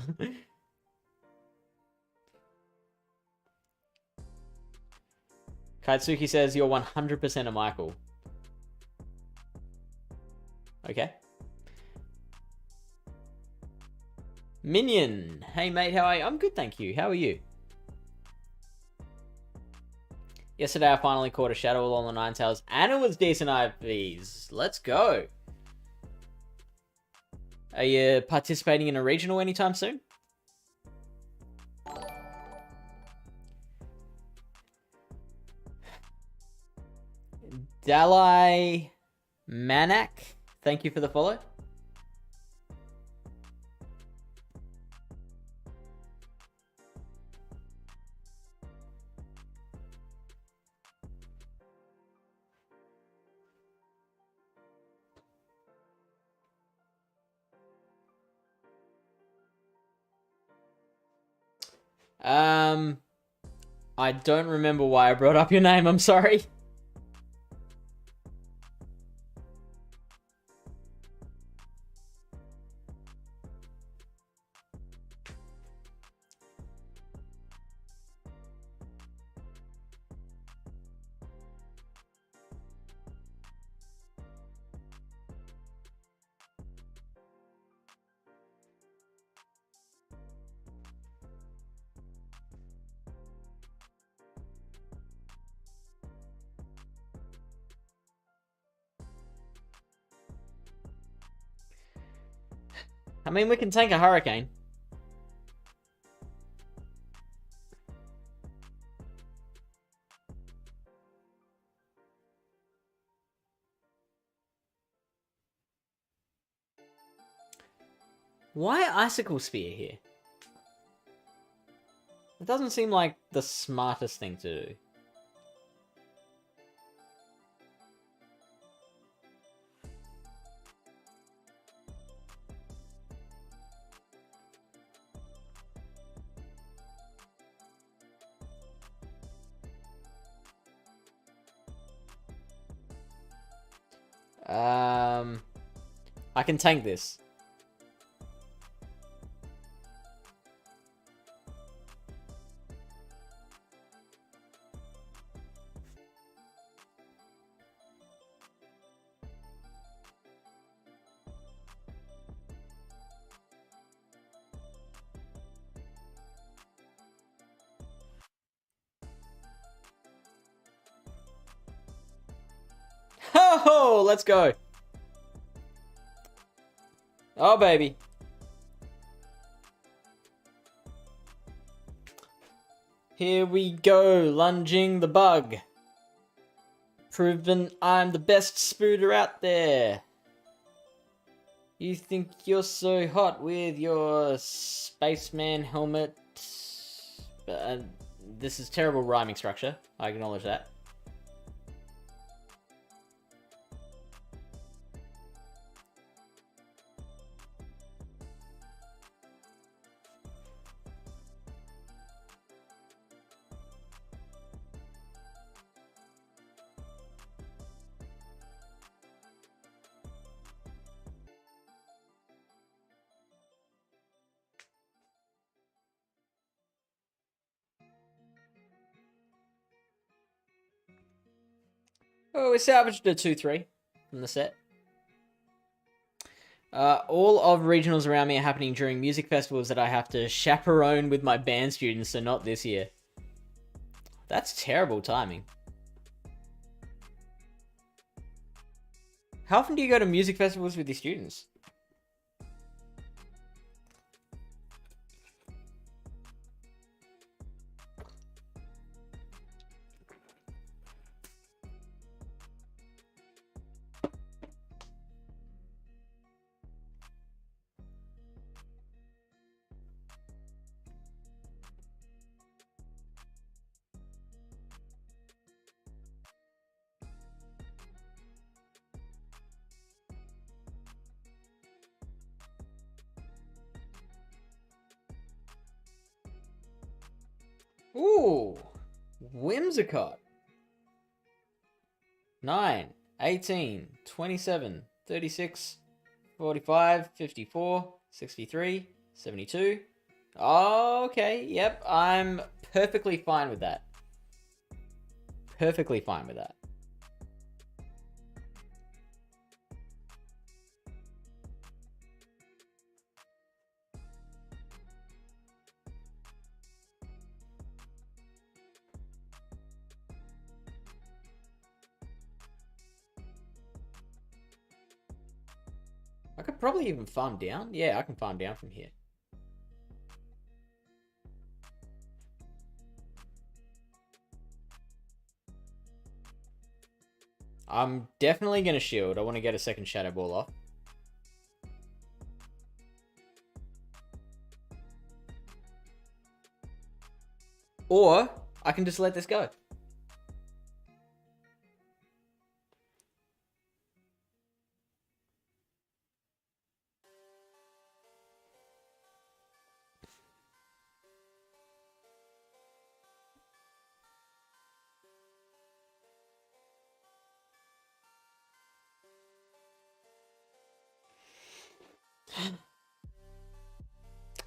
Kaitsuki says you're 100% a Michael. Okay. Minion. Hey mate, how are you? I'm good, thank you. How are you? Yesterday I finally caught a Shadow along the Nine Tails and it was decent IVs. Let's go. Are you participating in a regional anytime soon? Dalai Manak, thank you for the follow. I don't remember why I brought up your name, I'm sorry. I mean, we can tank a hurricane. Why Icicle Spear here? It doesn't seem like the smartest thing to do. I can tank this. Oh, let's go. Oh, baby. Here we go, lunging the bug. Proven I'm the best spooter out there. You think you're so hot with your spaceman helmet. This is terrible rhyming structure. I acknowledge that. Oh, we salvaged a 2-3 from the set. All of regionals around me are happening during music festivals that I have to chaperone with my band students, so not this year. That's terrible timing. How often do you go to music festivals with your students? Ooh, Whimsicott. 9, 18, 27, 36, 45, 54, 63, 72. Okay, yep, I'm perfectly fine with that. Perfectly fine with that. I could probably even farm down. Yeah, I can farm down from here. I'm definitely going to shield. I want to get a second Shadow Ball off. Or I can just let this go.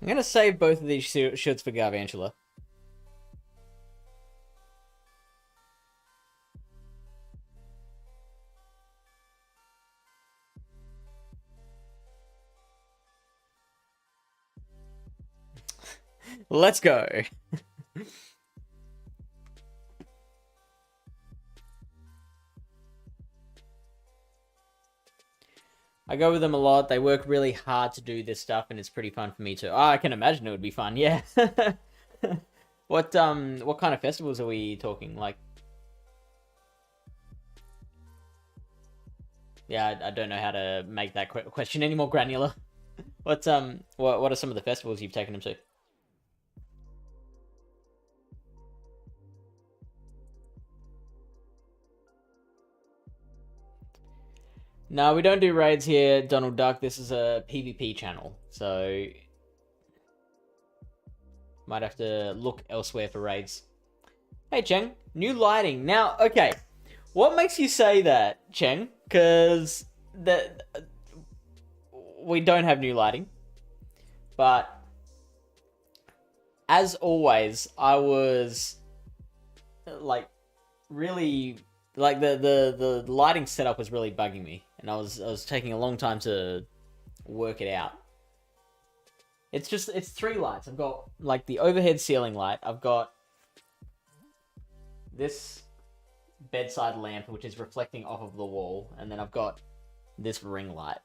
I'm going to save both of these shields for Garvantula. Let's go. I go with them a lot. They work really hard to do this stuff, and it's pretty fun for me too. Oh, I can imagine it would be fun. Yeah. What kind of festivals are we talking? Like, yeah, I don't know how to make that question any more granular. What are some of the festivals you've taken them to? No, we don't do raids here, Donald Duck. This is a PvP channel, so might have to look elsewhere for raids. Hey, Cheng, new lighting. Now, okay, what makes you say that, Cheng? Because we don't have new lighting, but as always, I was like really like the lighting setup was really bugging me, and I was taking a long time to work it out. It's 3 lights. I've got like the overhead ceiling light. I've got this bedside lamp, which is reflecting off of the wall, and then I've got this ring light.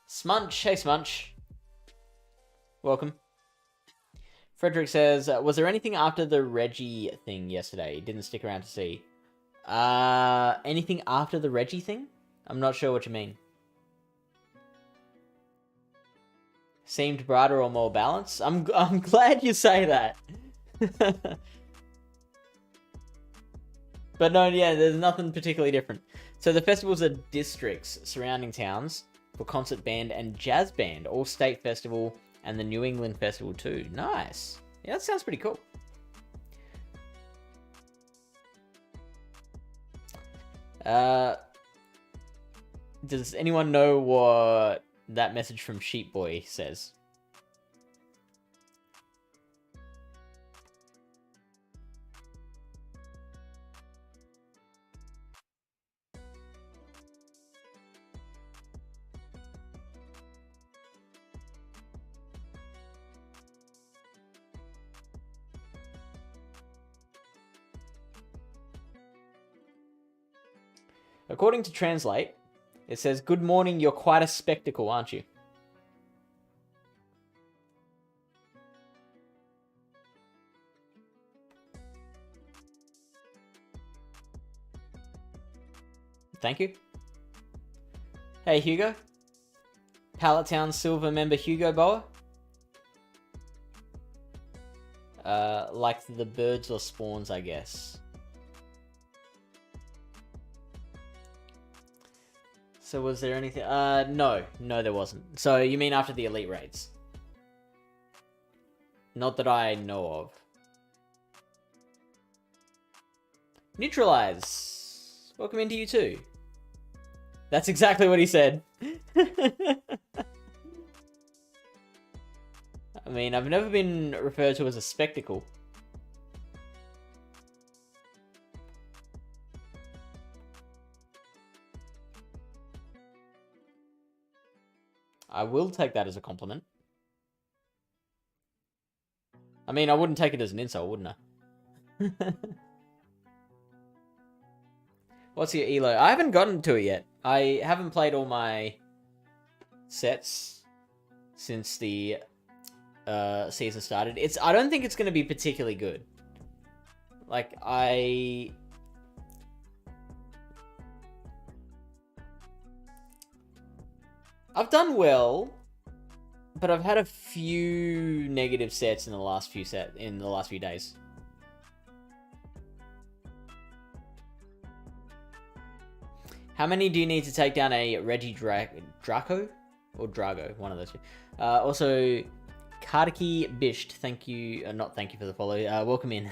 Smunch, hey Smunch. Welcome. Frederick says, was there anything after the Reggie thing yesterday? Didn't stick around to see. Anything after the Reggie thing? I'm not sure what you mean. Seemed brighter or more balanced? I'm glad you say that. But no, yeah, there's nothing particularly different. So the festivals are districts surrounding towns for concert band and jazz band, all state festival, and the New England festival too. Nice. Yeah, that sounds pretty cool. Does anyone know what that message from Sheep Boy says? According to Translate, it says, "Good morning, you're quite a spectacle, aren't you?" Thank you. Hey, Hugo. Pallet Town Silver member Hugo Boa. Like the birds or spawns, I guess. So was there anything? No, there wasn't. So you mean after the elite raids? Not that I know of. Neutralize. Welcome into you too. That's exactly what he said. I mean, I've never been referred to as a spectacle. I will take that as a compliment. I mean, I wouldn't take it as an insult, wouldn't I? What's your elo? I haven't gotten to it yet. I haven't played all my sets since the season started. I don't think it's going to be particularly good. Like, I've done well, but I've had a few negative sets in the last few days. How many do you need to take down a Reggie Draco? Or Drago, one of those two. Also, Kardaki Bisht, thank you. Not thank you for the follow. Welcome in.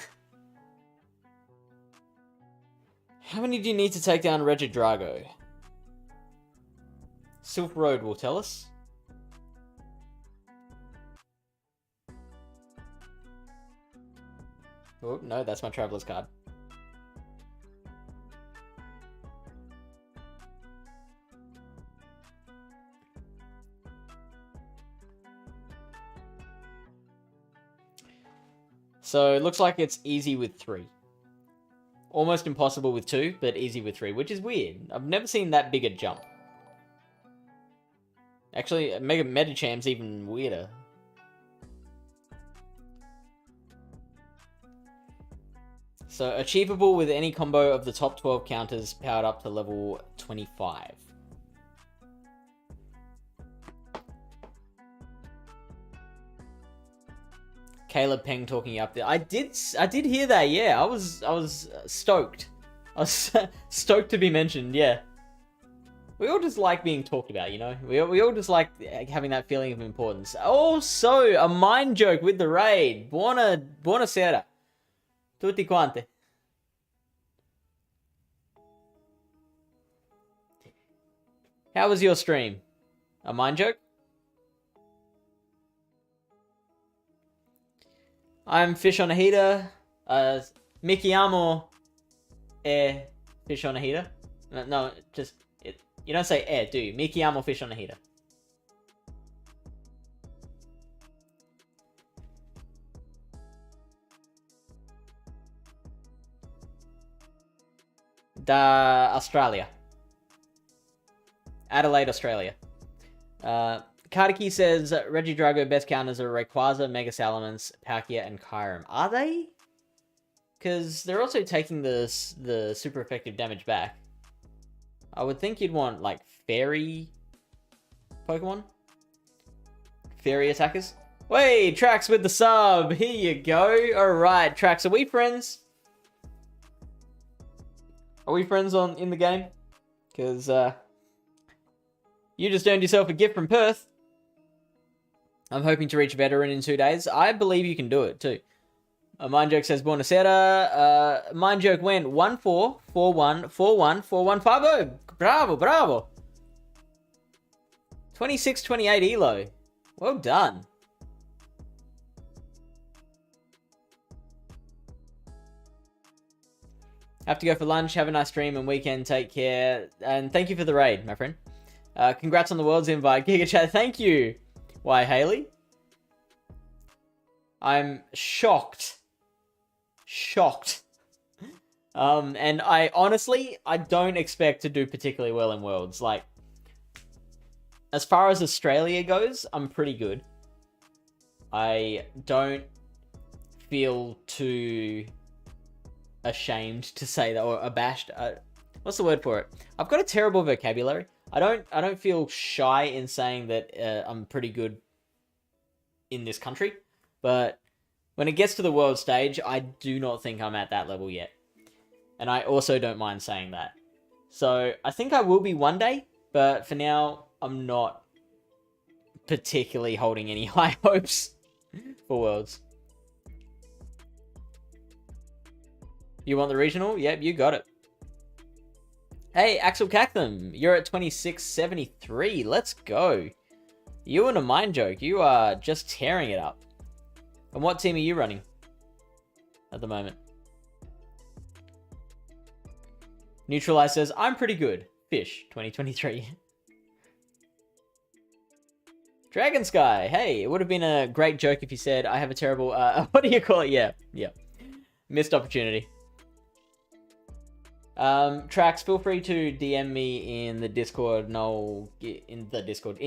How many do you need to take down Reggie Drago? Silph Road will tell us. Oh, no, that's my traveler's card. So it looks like it's easy with 3. Almost impossible with 2, but easy with 3, which is weird. I've never seen that big a jump. Actually, Mega Medicham's even weirder. So, achievable with any combo of the top 12 counters powered up to level 25. Caleb Peng talking up there. I did hear that, yeah. I was stoked. I was stoked to be mentioned, yeah. We all just like being talked about, you know? We all just like having that feeling of importance. Also, a mind joke with the raid. Buonasera. Tutti quanti. How was your stream? A mind joke? I'm FishOnAHeater. Mi chiamo FishOnAHeater. No, just you don't say do you? Mi chiamo FishOnAHeater. Da Australia. Adelaide, Australia. Kardaki says Reggie Drago best counters are Rayquaza, Mega Salamence, Palkia, and Kyurem. Are they? Because they're also taking the super effective damage back. I would think you'd want like fairy Pokemon, fairy attackers. Wait, Trax with the sub. Here you go. All right, Trax, are we friends? Are we friends in the game? Because you just earned yourself a gift from Perth. I'm hoping to reach veteran in 2 days. I believe you can do it too. Mind Joke says Buonasera. Mind Joke went 1-4, 4-1, 4-1, 4-1, 5-0. Bravo, bravo. 26-28 elo. Well done. Have to go for lunch. Have a nice stream and weekend. Take care. And thank you for the raid, my friend. Congrats on the world's invite. Giga Chat, thank you. Why, Haley? I'm shocked. Shocked. And I honestly don't expect to do particularly well in Worlds. Like, as far as Australia goes, I'm pretty good. I don't feel too ashamed to say that, or abashed. What's the word for it? I've got a terrible vocabulary. I don't feel shy in saying that I'm pretty good in this country, but when it gets to the world stage, I do not think I'm at that level yet. And I also don't mind saying that. So I think I will be one day, but for now, I'm not particularly holding any high hopes for Worlds. You want the regional? Yep, you got it. Hey, Axel Cactum, you're at 2673. Let's go. You and a mind joke. You are just tearing it up. And what team are you running at the moment? Neutralize says, I'm pretty good. Fish, 2023. Dragon Sky, hey, it would have been a great joke if you said, I have a terrible, what do you call it? Yeah. Missed opportunity. Trax, feel free to DM me in the Discord, and I'll get in Discord,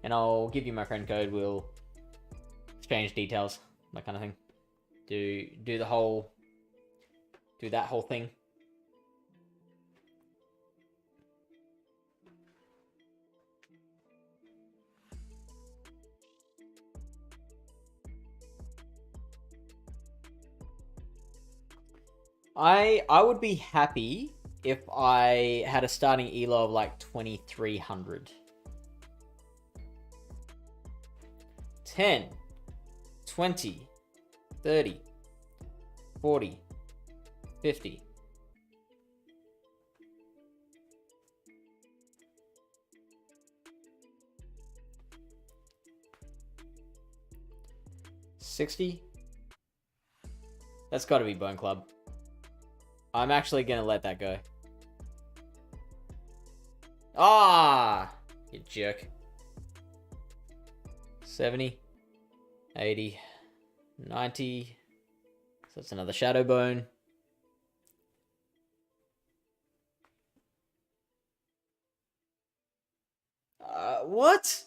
and I'll give you my friend code. We'll exchange details, that kind of thing. Do that whole thing. I would be happy if I had a starting elo of like 2300. 10, 20, 30, 40, 50. $60? That's got to be Bone Club. I'm actually going to let that go. Ah! You jerk. 70, 80, 90. So that's another Shadow Bone. What?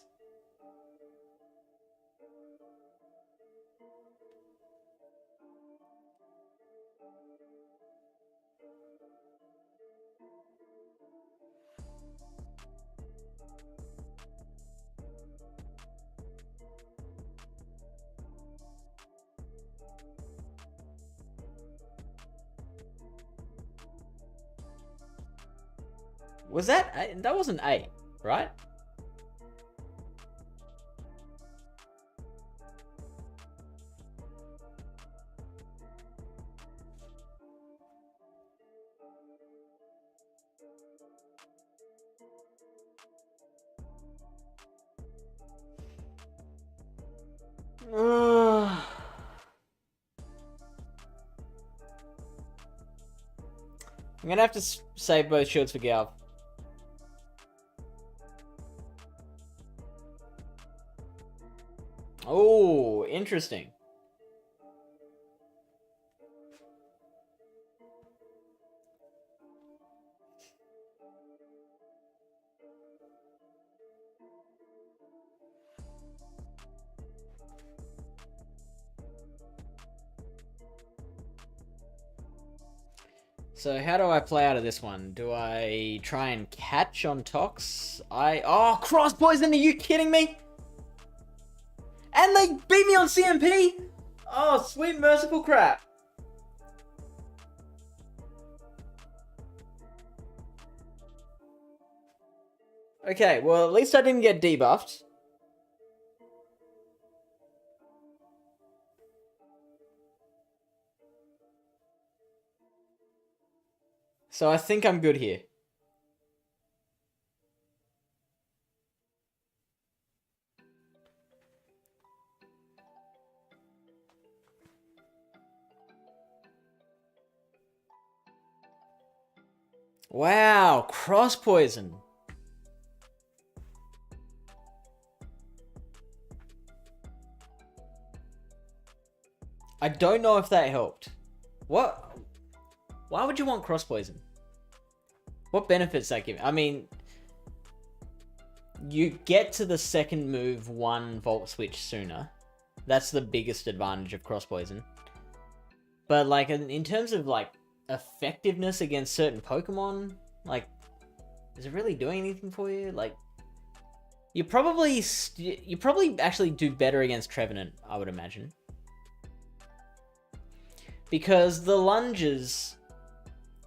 Was that A? That wasn't A, right? I'm gonna have to save both shields for Galv. Oh, interesting. So how do I play out of this one? Do I try and catch on Tox? Oh, cross poison, are you kidding me? And they beat me on CMP? Oh, sweet merciful crap. Okay, well at least I didn't get debuffed. So I think I'm good here. Wow, cross poison. I don't know if that helped. What? Why would you want cross poison? What benefits that give? I mean, you get to the second move one volt switch sooner. That's the biggest advantage of cross poison. But like in terms of like effectiveness against certain Pokemon, like, is it really doing anything for you? Like, you probably actually do better against Trevenant, I would imagine, because the lunges,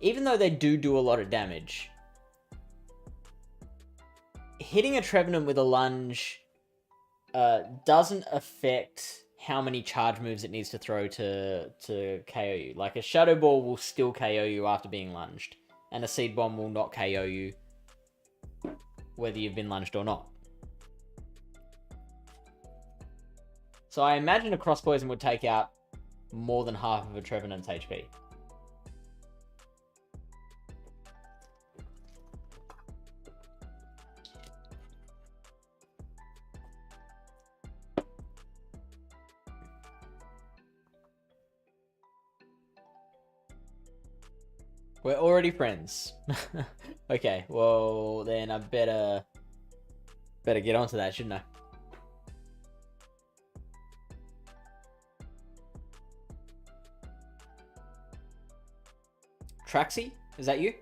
even though they do a lot of damage, hitting a Trevenant with a lunge doesn't affect how many charge moves it needs to throw to KO you. Like, a Shadow Ball will still KO you after being lunged, and a Seed Bomb will not KO you whether you've been lunged or not. So I imagine a Cross Poison would take out more than half of a Trevenant's HP. We're already friends. Okay, well then I better get onto that, shouldn't I? Traxie, is that you?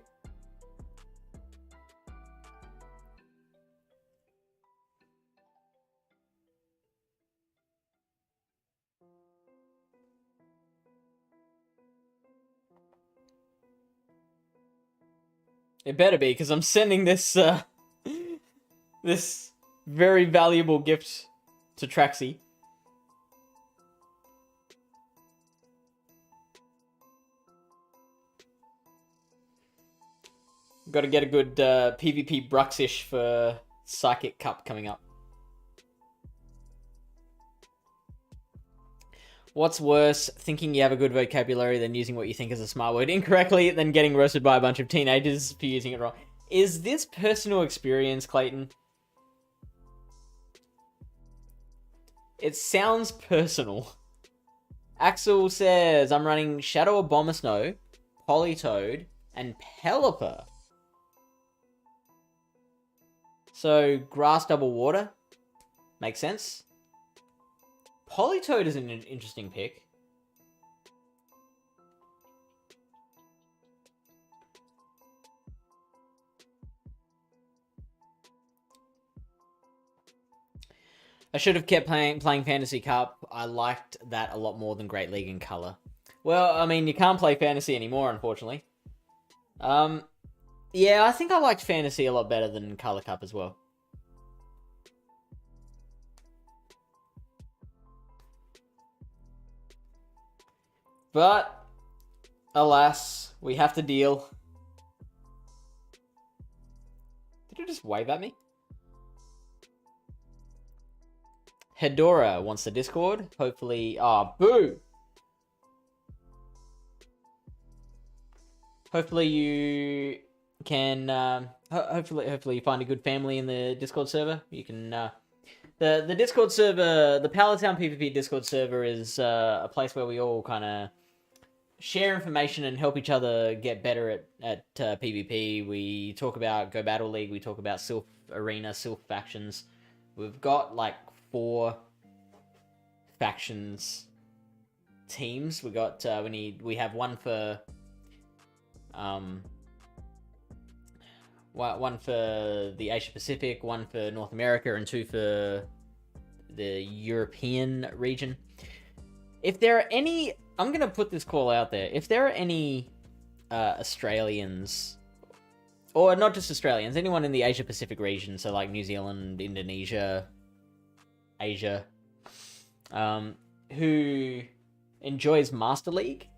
It better be, because I'm sending this this very valuable gift to Traxie. Got to get a good PvP Bruxish for Psychic Cup coming up. What's worse, thinking you have a good vocabulary than using what you think is a smart word incorrectly, then getting roasted by a bunch of teenagers for using it wrong? Is this personal experience, Clayton? It sounds personal. Axel says, I'm running Shadow Abomasnow, Politoed, and Pelipper. So, Grass Double Water. Makes sense. Politoed is an interesting pick. I should have kept playing Fantasy Cup. I liked that a lot more than Great League and Color. Well, I mean, you can't play Fantasy anymore, unfortunately. Yeah, I think I liked Fantasy a lot better than Color Cup as well. But, alas, we have to deal. Did you just wave at me? Hedora wants the Discord. Hopefully, boo. Hopefully you can, hopefully you find a good family in the Discord server. You can, the Discord server, the Pallet Town PvP Discord server is a place where we all kind of share information and help each other get better at PvP. We talk about Go Battle League. We talk about Silph Arena, Silph factions. We've got like 4 factions teams. We got we have one for one for the Asia Pacific, one for North America, and 2 for the European region. If there are any, I'm gonna put this call out there. If there are any Australians, or not just Australians, anyone in the Asia Pacific region, so like New Zealand, Indonesia, Asia, who enjoys Master League,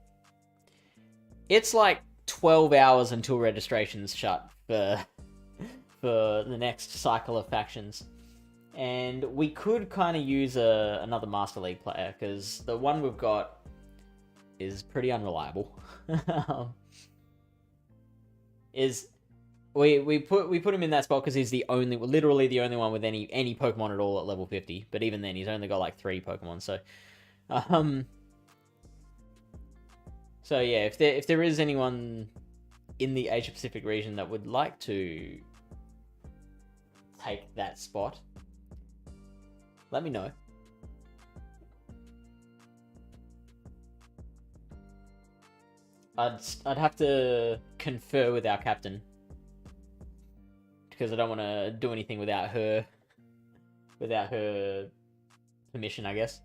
it's like 12 hours until registration's shut for the next cycle of factions. And we could kind of use another Master League player, because the one we've got is pretty unreliable. We put him in that spot because he's literally the only one with any Pokemon at all at level 50. But even then, he's only got like 3 Pokemon. So, so yeah, if there is anyone in the Asia Pacific region that would like to take that spot, let me know. I'd have to confer with our captain, because I don't want to do anything without her permission, I guess.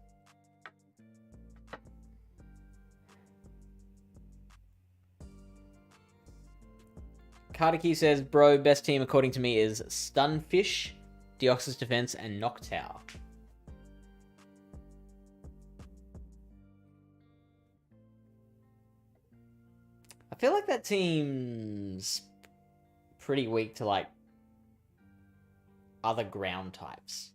DarkIcee says, bro, best team according to me is Stunfish, Deoxys Defense, and Noctowl. I feel like that team's pretty weak to, like, other ground types.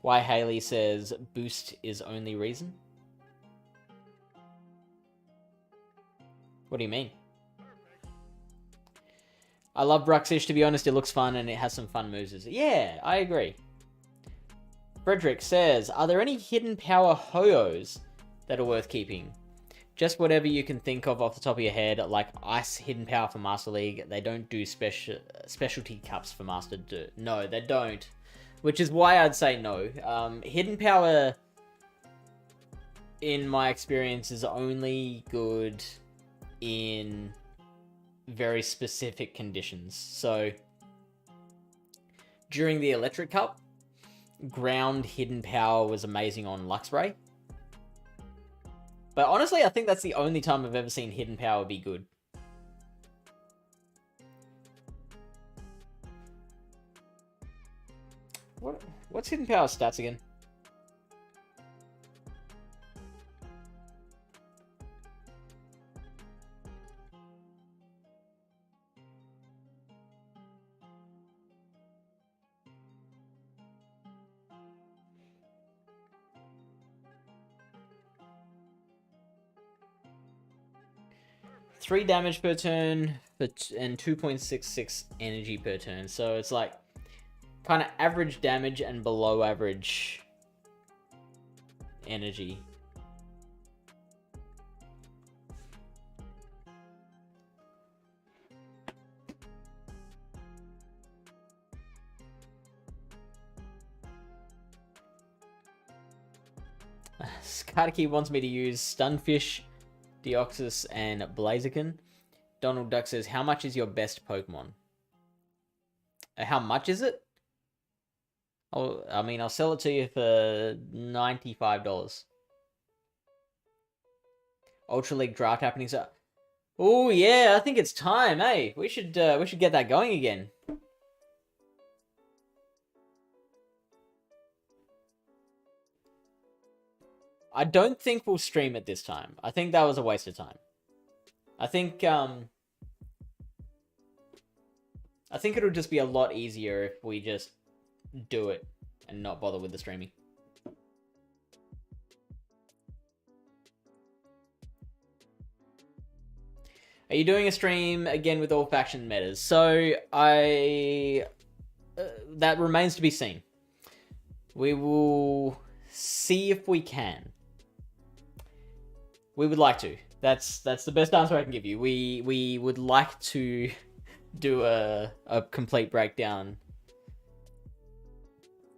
Why Haley says boost is only reason? What do you mean? I love Bruxish, to be honest. It looks fun and it has some fun moves. Yeah, I agree. Frederick says, are there any hidden power Ho-Ohs that are worth keeping? Just whatever you can think of off the top of your head, like Ice hidden power for Master League. They don't do specialty cups for Master. No, they don't. Which is why I'd say no. Hidden power, in my experience, is only good in very specific conditions. So, during the Electric Cup, ground hidden power was amazing on Luxray. But honestly, I think that's the only time I've ever seen hidden power be good. What's hidden power stats again? Three damage per turn and 2.66 energy per turn. So it's like kind of average damage and below average energy. DarkIcee wants me to use Stunfish, Deoxys, and Blaziken. Donald Duck says, how much is your best Pokemon? How much is it? I'll sell it to you for $95. Ultra League draft happenings. Oh yeah, I think it's time, eh? We should get that going again. I don't think we'll stream it this time. I think that was a waste of time. I think it'll just be a lot easier if we just do it and not bother with the streaming. Are you doing a stream again with all faction metas? So that remains to be seen. We will see if we can. We would like to. That's the best answer I can give you. We would like to do a complete breakdown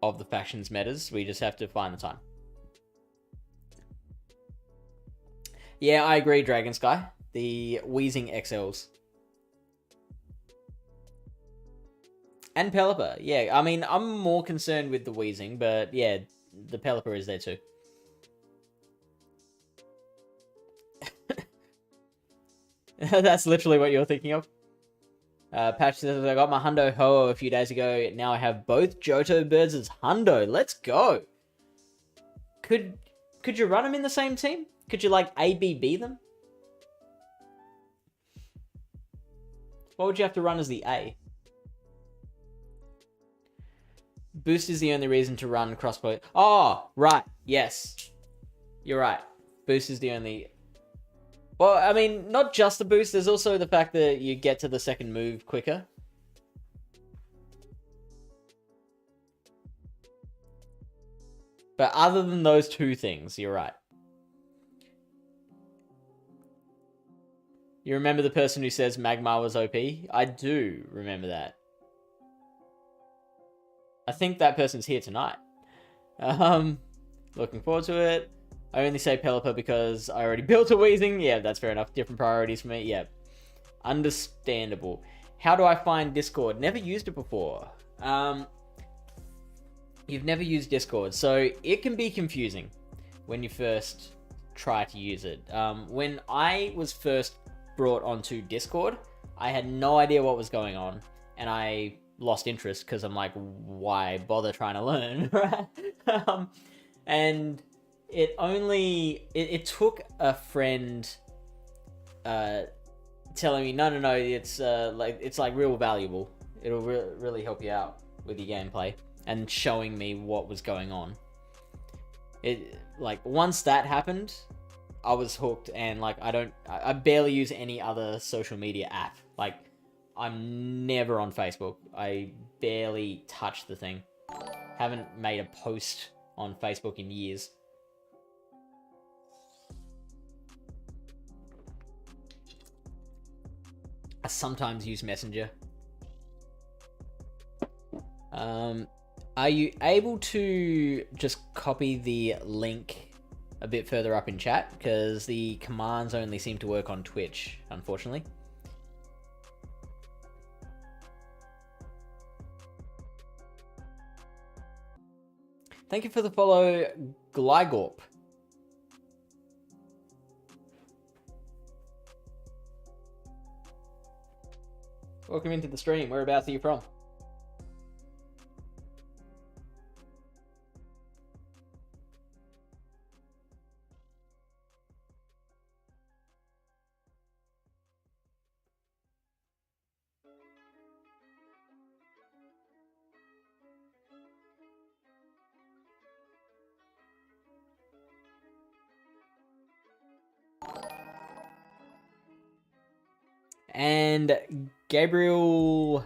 of the factions metas. We just have to find the time. Yeah, I agree, Dragon Sky. The Wheezing XLs. And Pelipper. Yeah, I mean, I'm more concerned with the Wheezing, but yeah, the Pelipper is there too. That's literally what you're thinking of. Patch says, I got my Hundo Ho a few days ago. Now I have both Johto birds as Hundo. Let's go. Could you run them in the same team? Could you, like, ABB them? What would you have to run as the A? Boost is the only reason to run crossbow. Oh, right. Yes. You're right. Boost is the only... Well, I mean, not just the boost. There's also the fact that you get to the second move quicker. But other than those two things, you're right. You remember the person who says Magmar was OP? I do remember that. I think that person's here tonight. Looking forward to it. I only say Pelipper because I already built a Wheezing. Yeah, that's fair enough. Different priorities for me. Yeah. Understandable. How do I find Discord? Never used it before. You've never used Discord, so it can be confusing when you first try to use it. When I was first brought onto Discord, I had no idea what was going on, and I lost interest because I'm like, why bother trying to learn, right? And it took a friend telling me, no, it's like real valuable. It'll really help you out with your gameplay, and showing me what was going on. It, like, once that happened, I was hooked, and like I barely use any other social media app. Like, I'm never on Facebook. I barely touch the thing. Haven't made a post on Facebook in years. I sometimes use Messenger. Are you able to just copy the link a bit further up in chat? Because the commands only seem to work on Twitch, unfortunately. Thank you for the follow, Glygorp. Welcome into the stream. Whereabouts are you from? And Gabriel,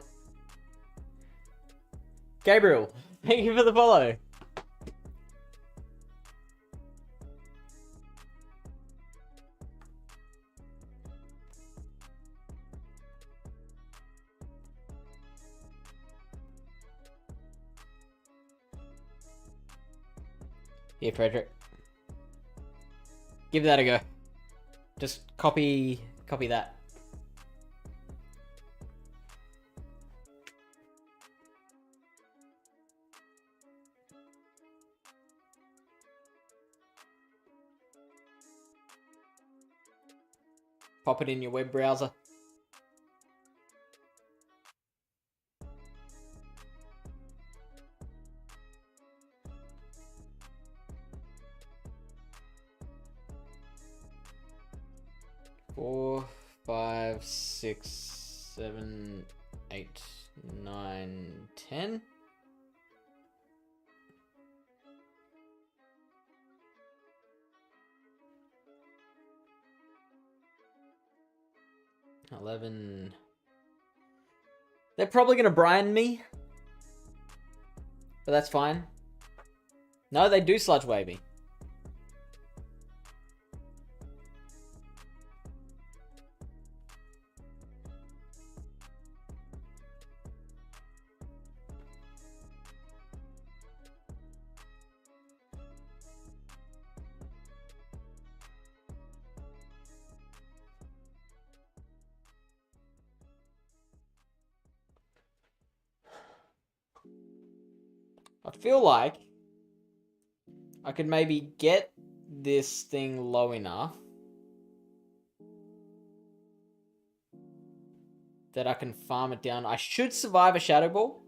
thank you for the follow. Here, Frederick. Give that a go. Just copy that. Pop it in your web browser. 5, 6, 7, 8, 9, 10. $11. They're probably gonna Brian me, but that's fine. No, they do sludge wave me. I feel like I could maybe get this thing low enough that I can farm it down. I should survive a Shadow Ball.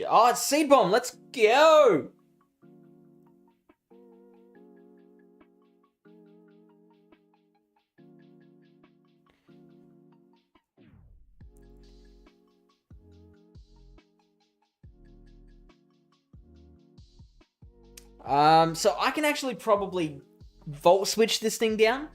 Oh, it's Seed Bomb. Let's go. So I can actually probably Volt Switch this thing down.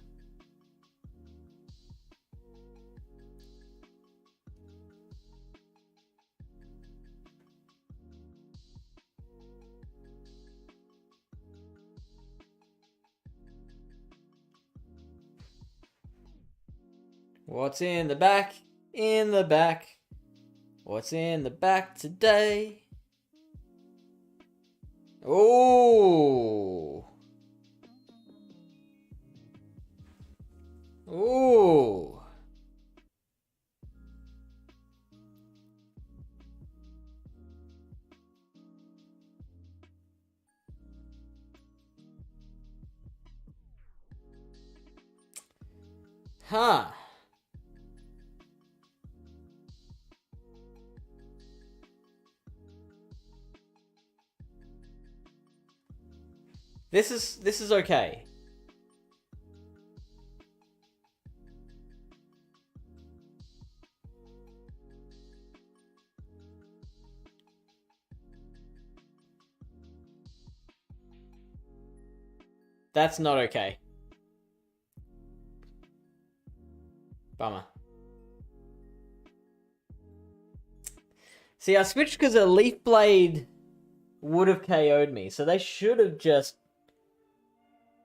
What's in the back? In the back. What's in the back today? Ooh. Ooh. Huh. This is okay. That's not okay. Bummer. See, I switched because a Leaf Blade would have KO'd me, so they should have just...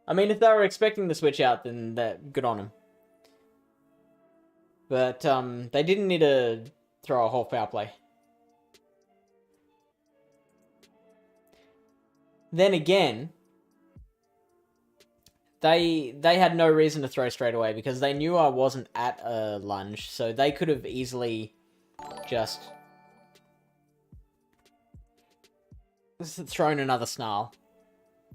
I mean, if they were expecting the switch out, then good on them. But they didn't need to throw a whole foul play. Then again, they had no reason to throw straight away because they knew I wasn't at a lunge, so they could have easily just thrown another snarl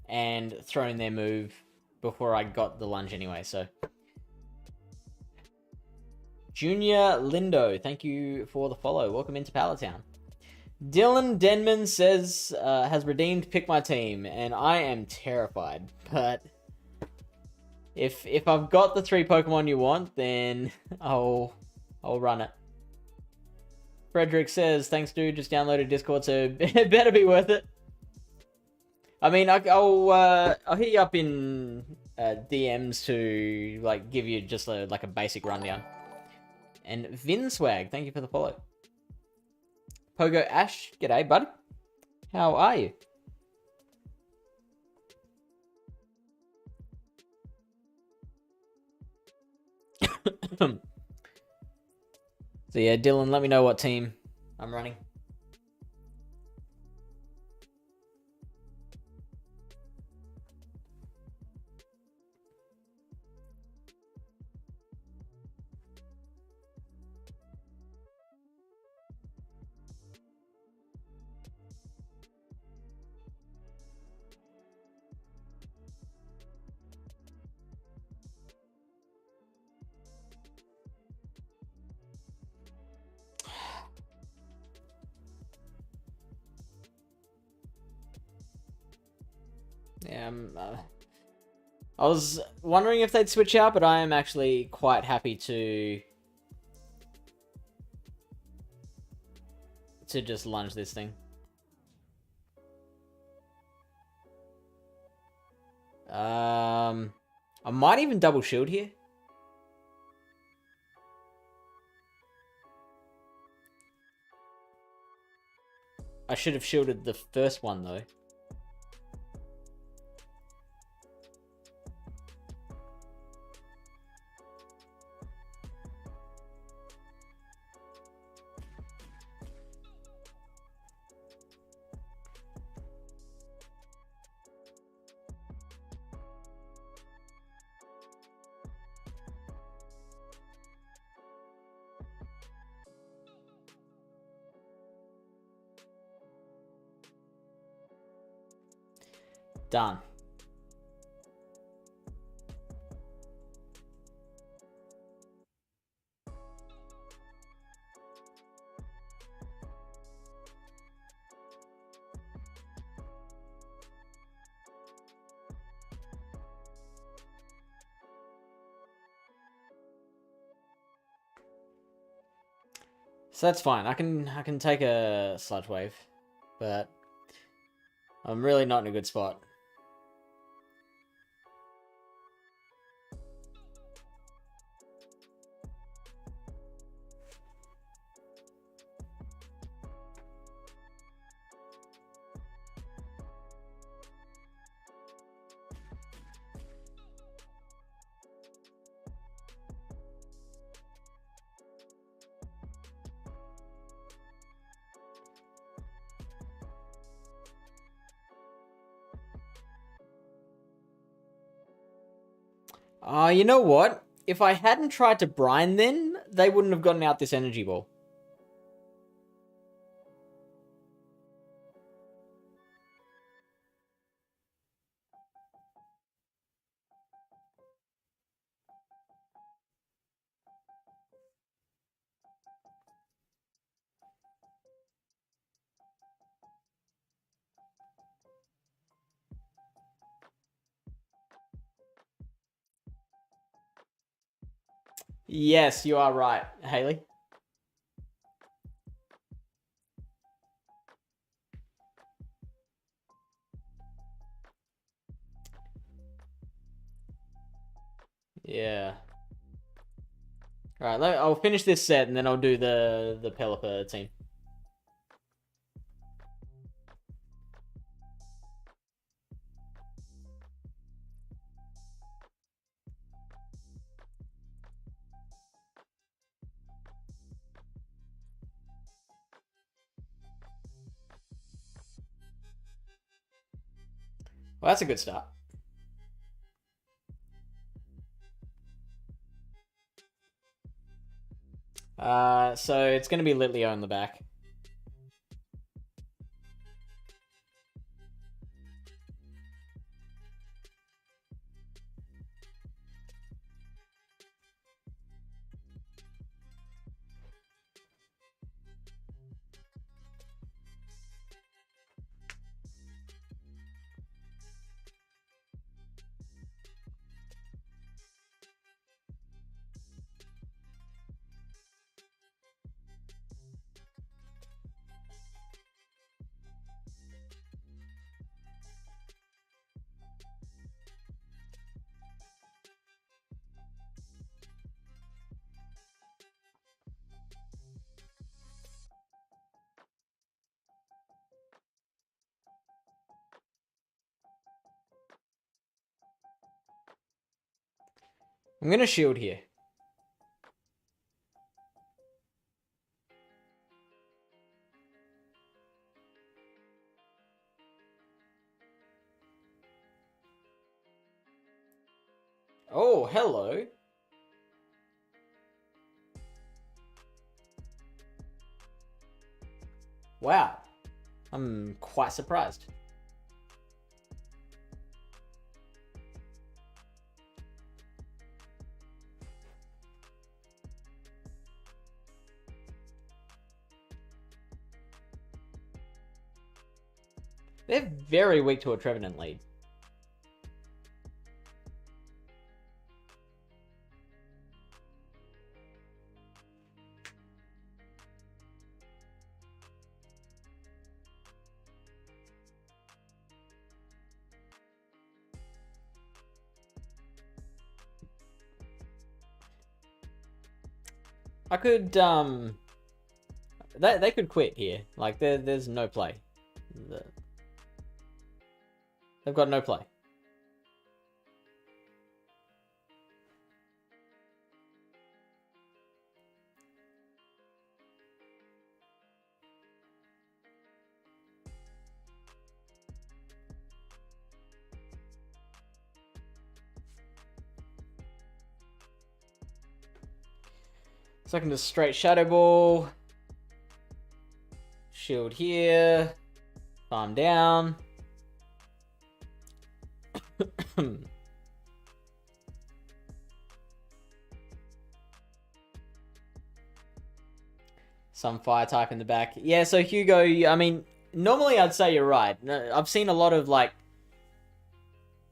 and thrown their move before I got the lunge anyway, so. Junior Lindo, thank you for the follow. Welcome into Pallet Town. Dylan Denman says, has redeemed Pick My Team, and I am terrified, but if I've got the 3 Pokemon you want, then I'll run it. Frederick says, thanks dude, just downloaded Discord, so it better be worth it. I mean, I'll hit you up in DMs to like give you just a basic rundown. And Vinswag, thank you for the follow. Pogo Ash, g'day bud. How are you? So yeah, Dylan, let me know what team I'm running. Yeah, I was wondering if they'd switch out, but I am actually quite happy to just lunge this thing. I might even double shield here. I should have shielded the first one though. Done. So that's fine. I can take a sludge wave, but I'm really not in a good spot. You know what? If I hadn't tried to brine then, they wouldn't have gotten out this energy ball. Yes, you are right, Haley. Yeah. Alright, I'll finish this set and then I'll do the Pelipper team. Well, that's a good start. So it's going to be Litleo in the back. I'm going to shield here. Oh, hello. Wow. I'm quite surprised. They're very weak to a Trevenant lead. I could, they could quit here. Like, there's no play. They've got no play. So I can just straight Shadow Ball. Shield here. Farm down. Some fire type in the back. Yeah, so Hugo, I mean, normally I'd say you're right. I've seen a lot of, like,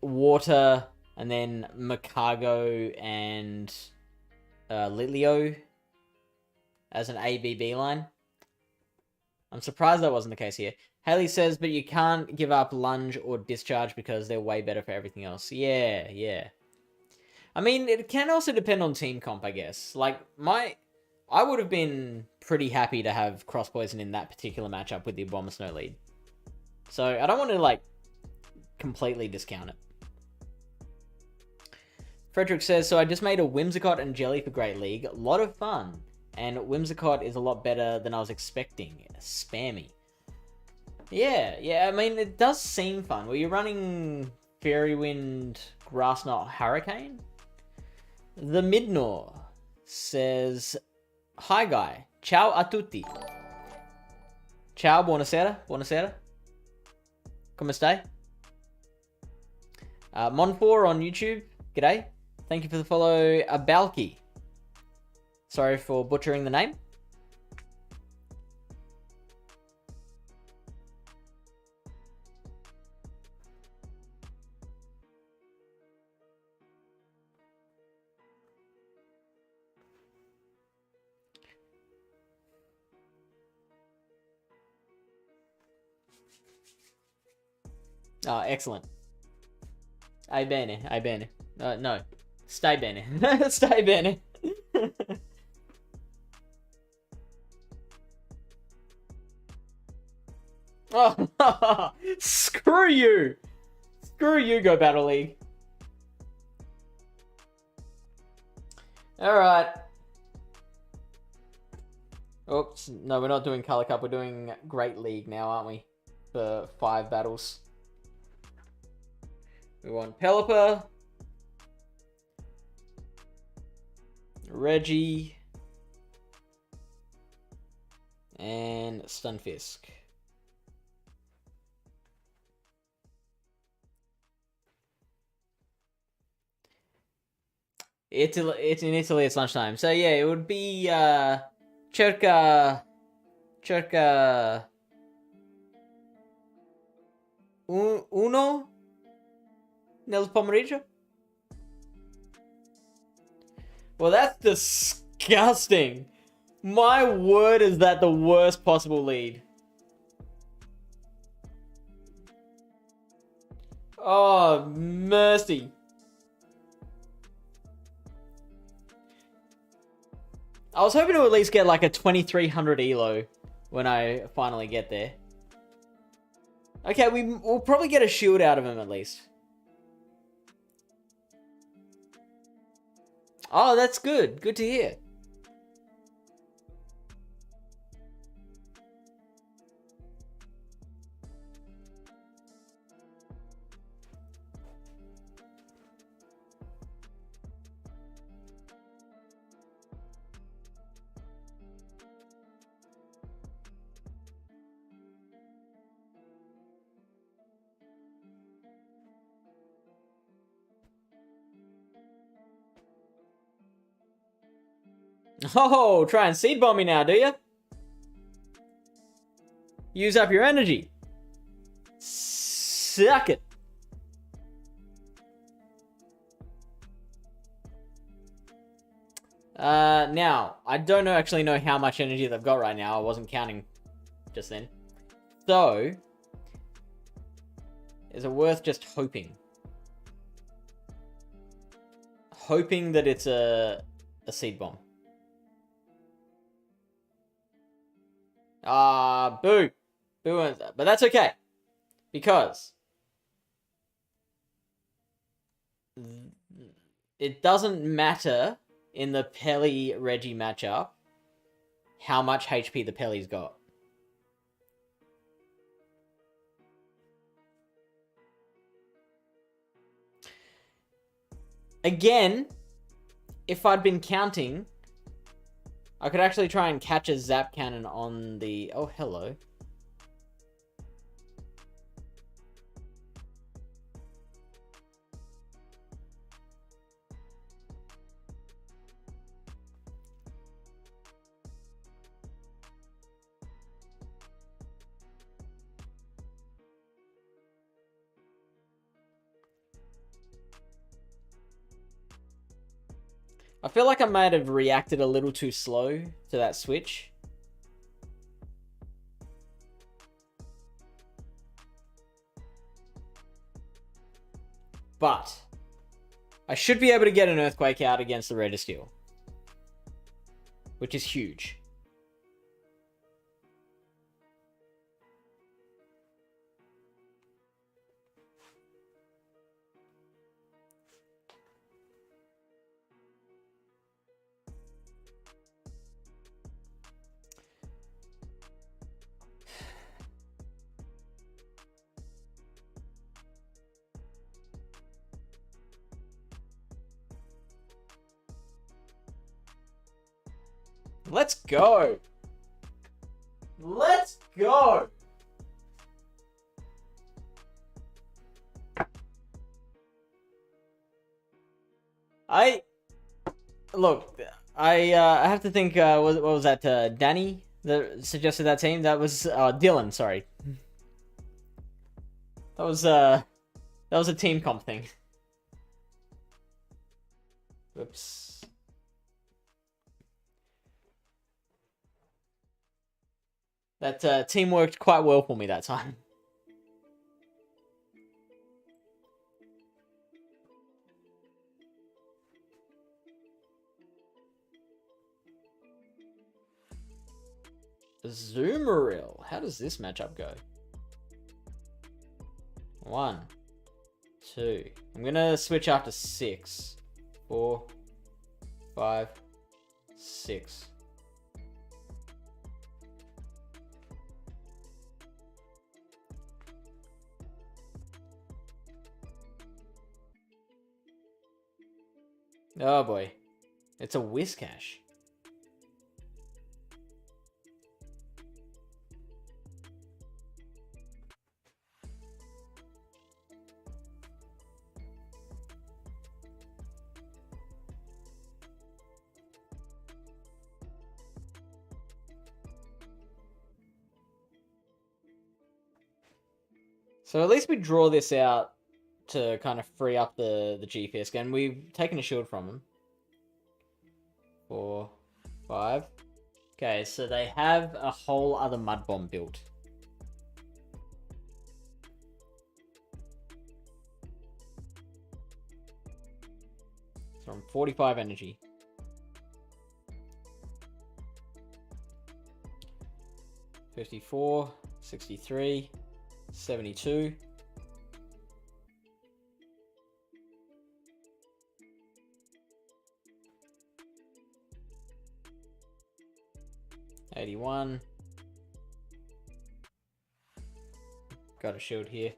water and then Macago and Litleo as an ABB line. I'm surprised that wasn't the case here. Haley says, but you can't give up lunge or discharge because they're way better for everything else. Yeah, yeah. I mean, it can also depend on team comp, I guess. Like, I would have been pretty happy to have Cross Poison in that particular matchup with the Abomasnow lead. So, I don't want to, like, completely discount it. Frederick says, so I just made a Whimsicott and Jelly for Great League. A lot of fun. And Whimsicott is a lot better than I was expecting. Spammy. Yeah, I mean, it does seem fun. Were you running Fairy Wind, Grass Knot, Hurricane? The Midnor says, hi guy, ciao a tutti. Ciao, buonasera, buonasera. Come stai? Mon4 on YouTube, g'day. Thank you for the follow, Abalki. Sorry for butchering the name. Oh, excellent. Ai bene, ai bene. No. Stai bene. Stai bene. Oh, screw you. Screw you, Go Battle League. Alright. Oops. No, we're not doing Color Cup. We're doing Great League now, aren't we? For 5 battles. We want Pelipper. Reggie. And Stunfisk. It's in Italy, it's lunchtime. So yeah, it would be circa uno nel pomeriggio. Well, that's disgusting. My word, is that the worst possible lead. Oh, mercy. I was hoping to at least get like a 2300 elo when I finally get there. Okay, we'll probably get a shield out of him at least. Oh, that's good. Good to hear. Oh, try and seed bomb me now, do you? Use up your energy. Suck it. Now, I don't actually know how much energy they've got right now. I wasn't counting just then. So, is it worth just hoping? Hoping that it's a seed bomb. Boo. Boo. But that's okay. Because it doesn't matter in the Pelly-Reggie matchup how much HP the Pelly's got. Again, if I'd been counting, I could actually try and catch a zap cannon on the... Oh, hello. I feel like I might have reacted a little too slow to that switch. But I should be able to get an Earthquake out against the Registeel, which is huge. Let's go. Let's go. Look, I have to think, what was that, Danny that suggested that team? That was, Dylan, sorry. That was a team comp thing. Whoops. That team worked quite well for me that time. Azumarill. How does this matchup go? 1, 2. I'm gonna switch after 6. 4, 5, 6. Oh boy. It's a Whiscash. So at least we draw this out to kind of free up the G-Fisk, and we've taken a shield from them. 4, 5. Okay, so they have a whole other Mud Bomb built. So I'm 45 energy. $54, 63, 72. $81. Got a shield here.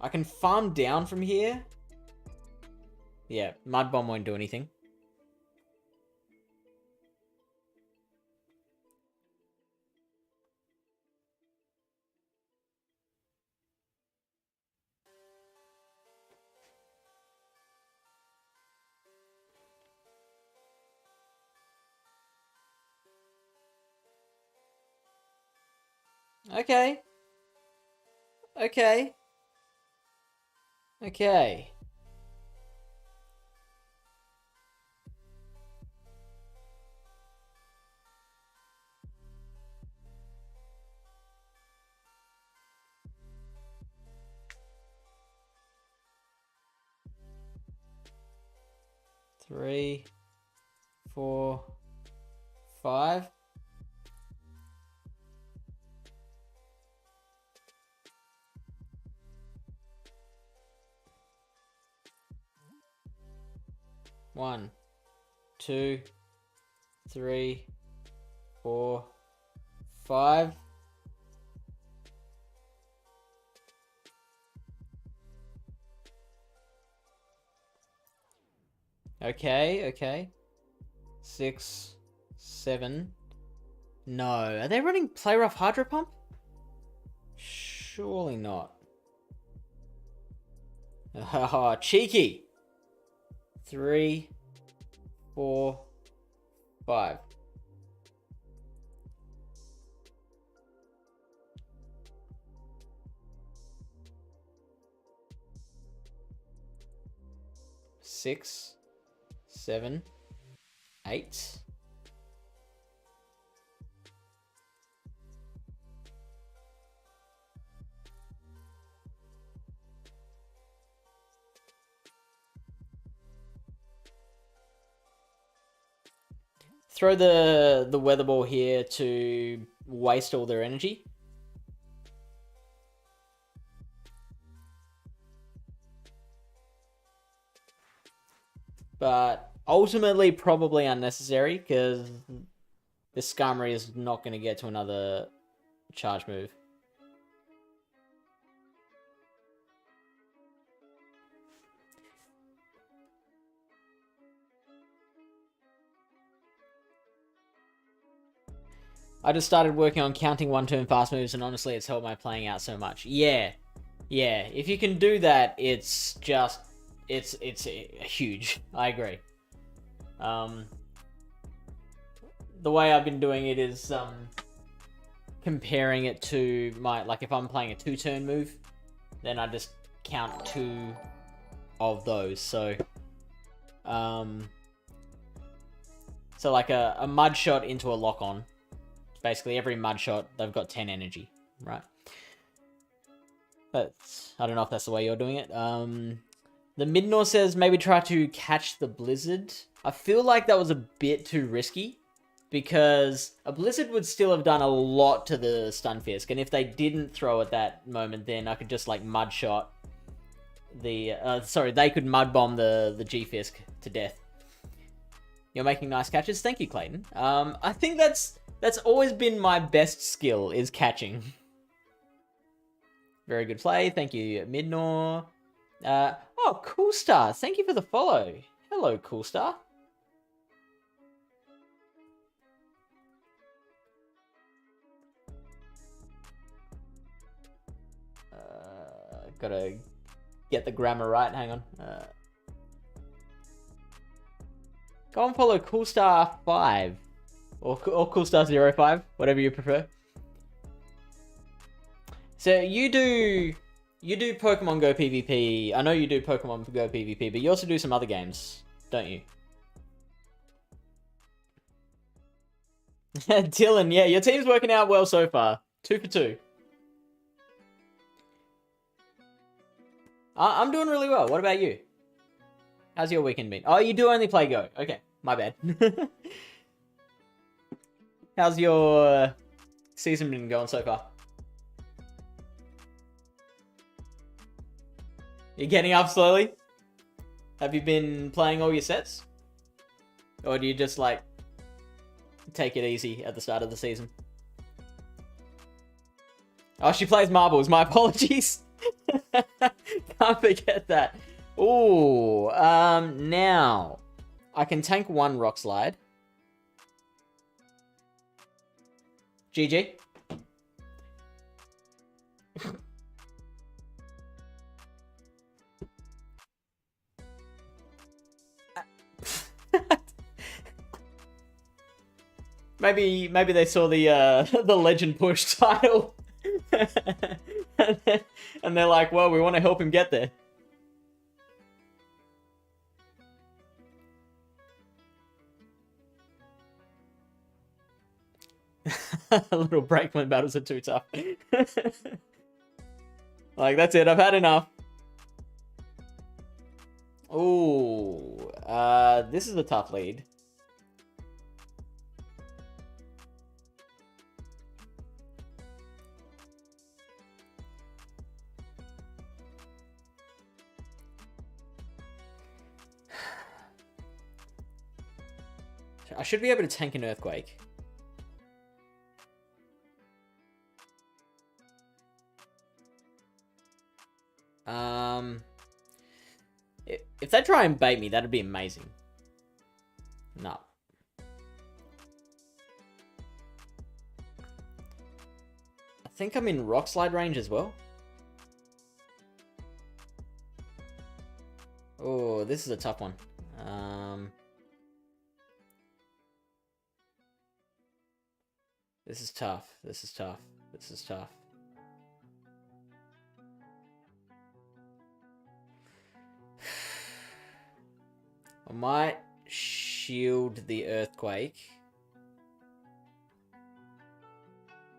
I can farm down from here. Yeah, Mud Bomb won't do anything. Okay. Okay. Okay. 3, 4, 5. One, 2, 3, 4, 5. Okay. 6, 7. No. Are they running Play Rough Hydro Pump? Surely not. Haha, cheeky. 3, 4, 5. Six, 7, 8. Throw the weather ball here to waste all their energy. But ultimately probably unnecessary because this Skarmory is not going to get to another charge move. I just started working on counting one-turn fast moves, and honestly, it's helped my playing out so much. Yeah. If you can do that, it's just, it's huge. I agree. The way I've been doing it is comparing it to my, like if I'm playing a 2-turn move, then I just count 2 of those. So like a mud shot into a lock on. Basically, every mud shot, they've got 10 energy, right? That's, I don't know if that's the way you're doing it. The Midnor says maybe try to catch the Blizzard. I feel like that was a bit too risky because a Blizzard would still have done a lot to the Stunfisk, and if they didn't throw at that moment, then I could just like mud shot the. They could mud bomb the G-Fisk to death. You're making nice catches. Thank you, Clayton. I think that's always been my best skill, is catching. Very good play. Thank you, Midnor. Oh, Cool Star. Thank you for the follow. Hello, Cool Star. Gotta get the grammar right. Hang on. Go and follow Cool Star 5. Or Cool Star 05, whatever you prefer. So you do Pokemon Go PvP. I know you do Pokemon Go PvP, but you also do some other games, don't you? Dylan, yeah, your team's working out well so far. 2 for 2. I'm doing really well. What about you? How's your weekend been? Oh, you do only play Go. Okay, my bad. How's your season been going so far? You're getting up slowly? Have you been playing all your sets? Or do you just, like, take it easy at the start of the season? Oh, she plays marbles. My apologies. Can't forget that. Ooh, now, I can tank 1 Rock Slide. GG. Maybe they saw the the Legend Push title, and they're like, "Well, we want to help him get there." A little break when battles are too tough. Like, that's it. I've had enough. Ooh, This is a tough lead. I should be able to tank an earthquake. If they try and bait me, that'd be amazing. No. I think I'm in rock slide range as well. Oh, this is a tough one. This is tough. This is tough. This is tough. I might shield the earthquake.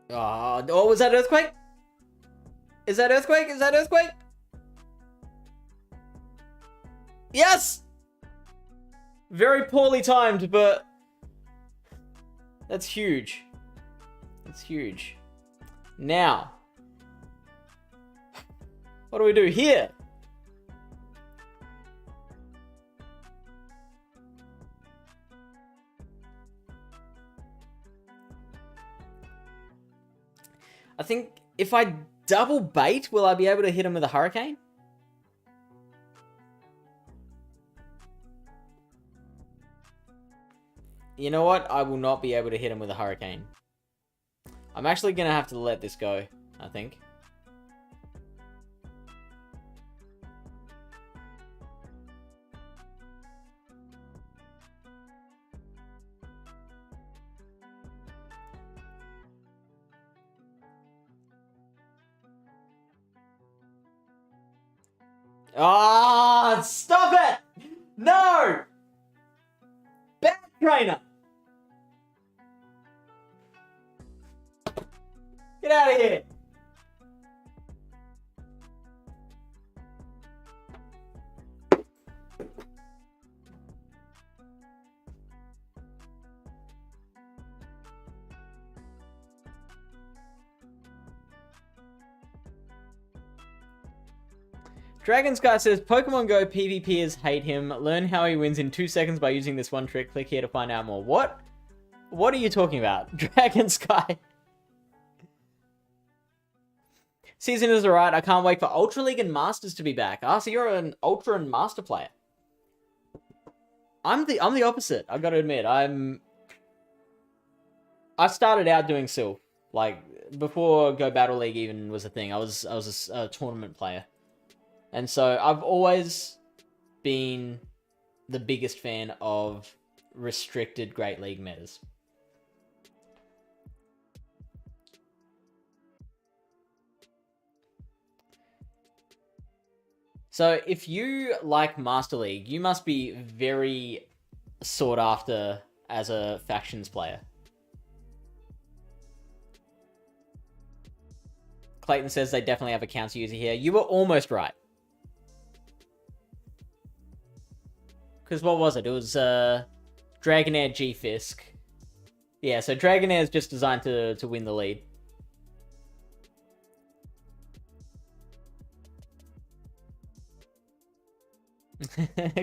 Oh, was that earthquake? Is that earthquake? Is that earthquake? Yes! Very poorly timed, but that's huge. That's huge. Now, what do we do here? I think if I double bait, will I be able to hit him with a hurricane? You know what? I will not be able to hit him with a hurricane. I'm actually going to have to let this go, I think. Ah, stop it! No! Bad trainer! Get out of here! Dragon Sky says, Pokemon Go PvPers hate him. Learn how he wins in 2 seconds by using this one trick. Click here to find out more. What? What are you talking about? Dragon Sky. Season is alright. I can't wait for Ultra League and Masters to be back. Ah, so you're an Ultra and Master player. I'm the opposite. I gotta admit, I started out doing Silph. Like, before Go Battle League even was a thing. I was a tournament player. And so I've always been the biggest fan of restricted Great League metas. So if you like Master League, you must be very sought after as a factions player. Clayton says they definitely have a counter user here. You were almost right. Because what was it? It was Dragonair G-Fisk. Yeah, so Dragonair is just designed to win the lead.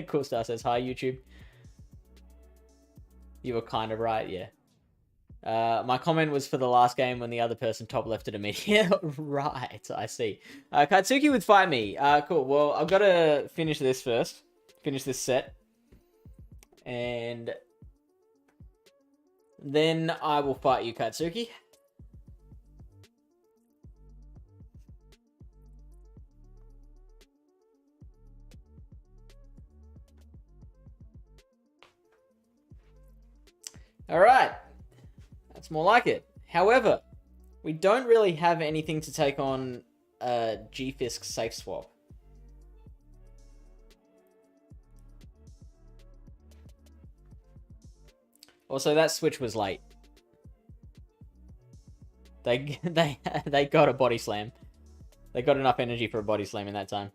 Cool Star says, hi, YouTube. You were kind of right, yeah. My comment was for the last game when the other person top lefted a mid. Yeah, right, I see. Katsuki would fight me. Cool, well, I've got to finish this first. Finish this set. And then I will fight you, Katsuki. Alright. That's more like it. However, we don't really have anything to take on G-Fisk safe swap. Also, that switch was late. They got a body slam. They got enough energy for a body slam in that time.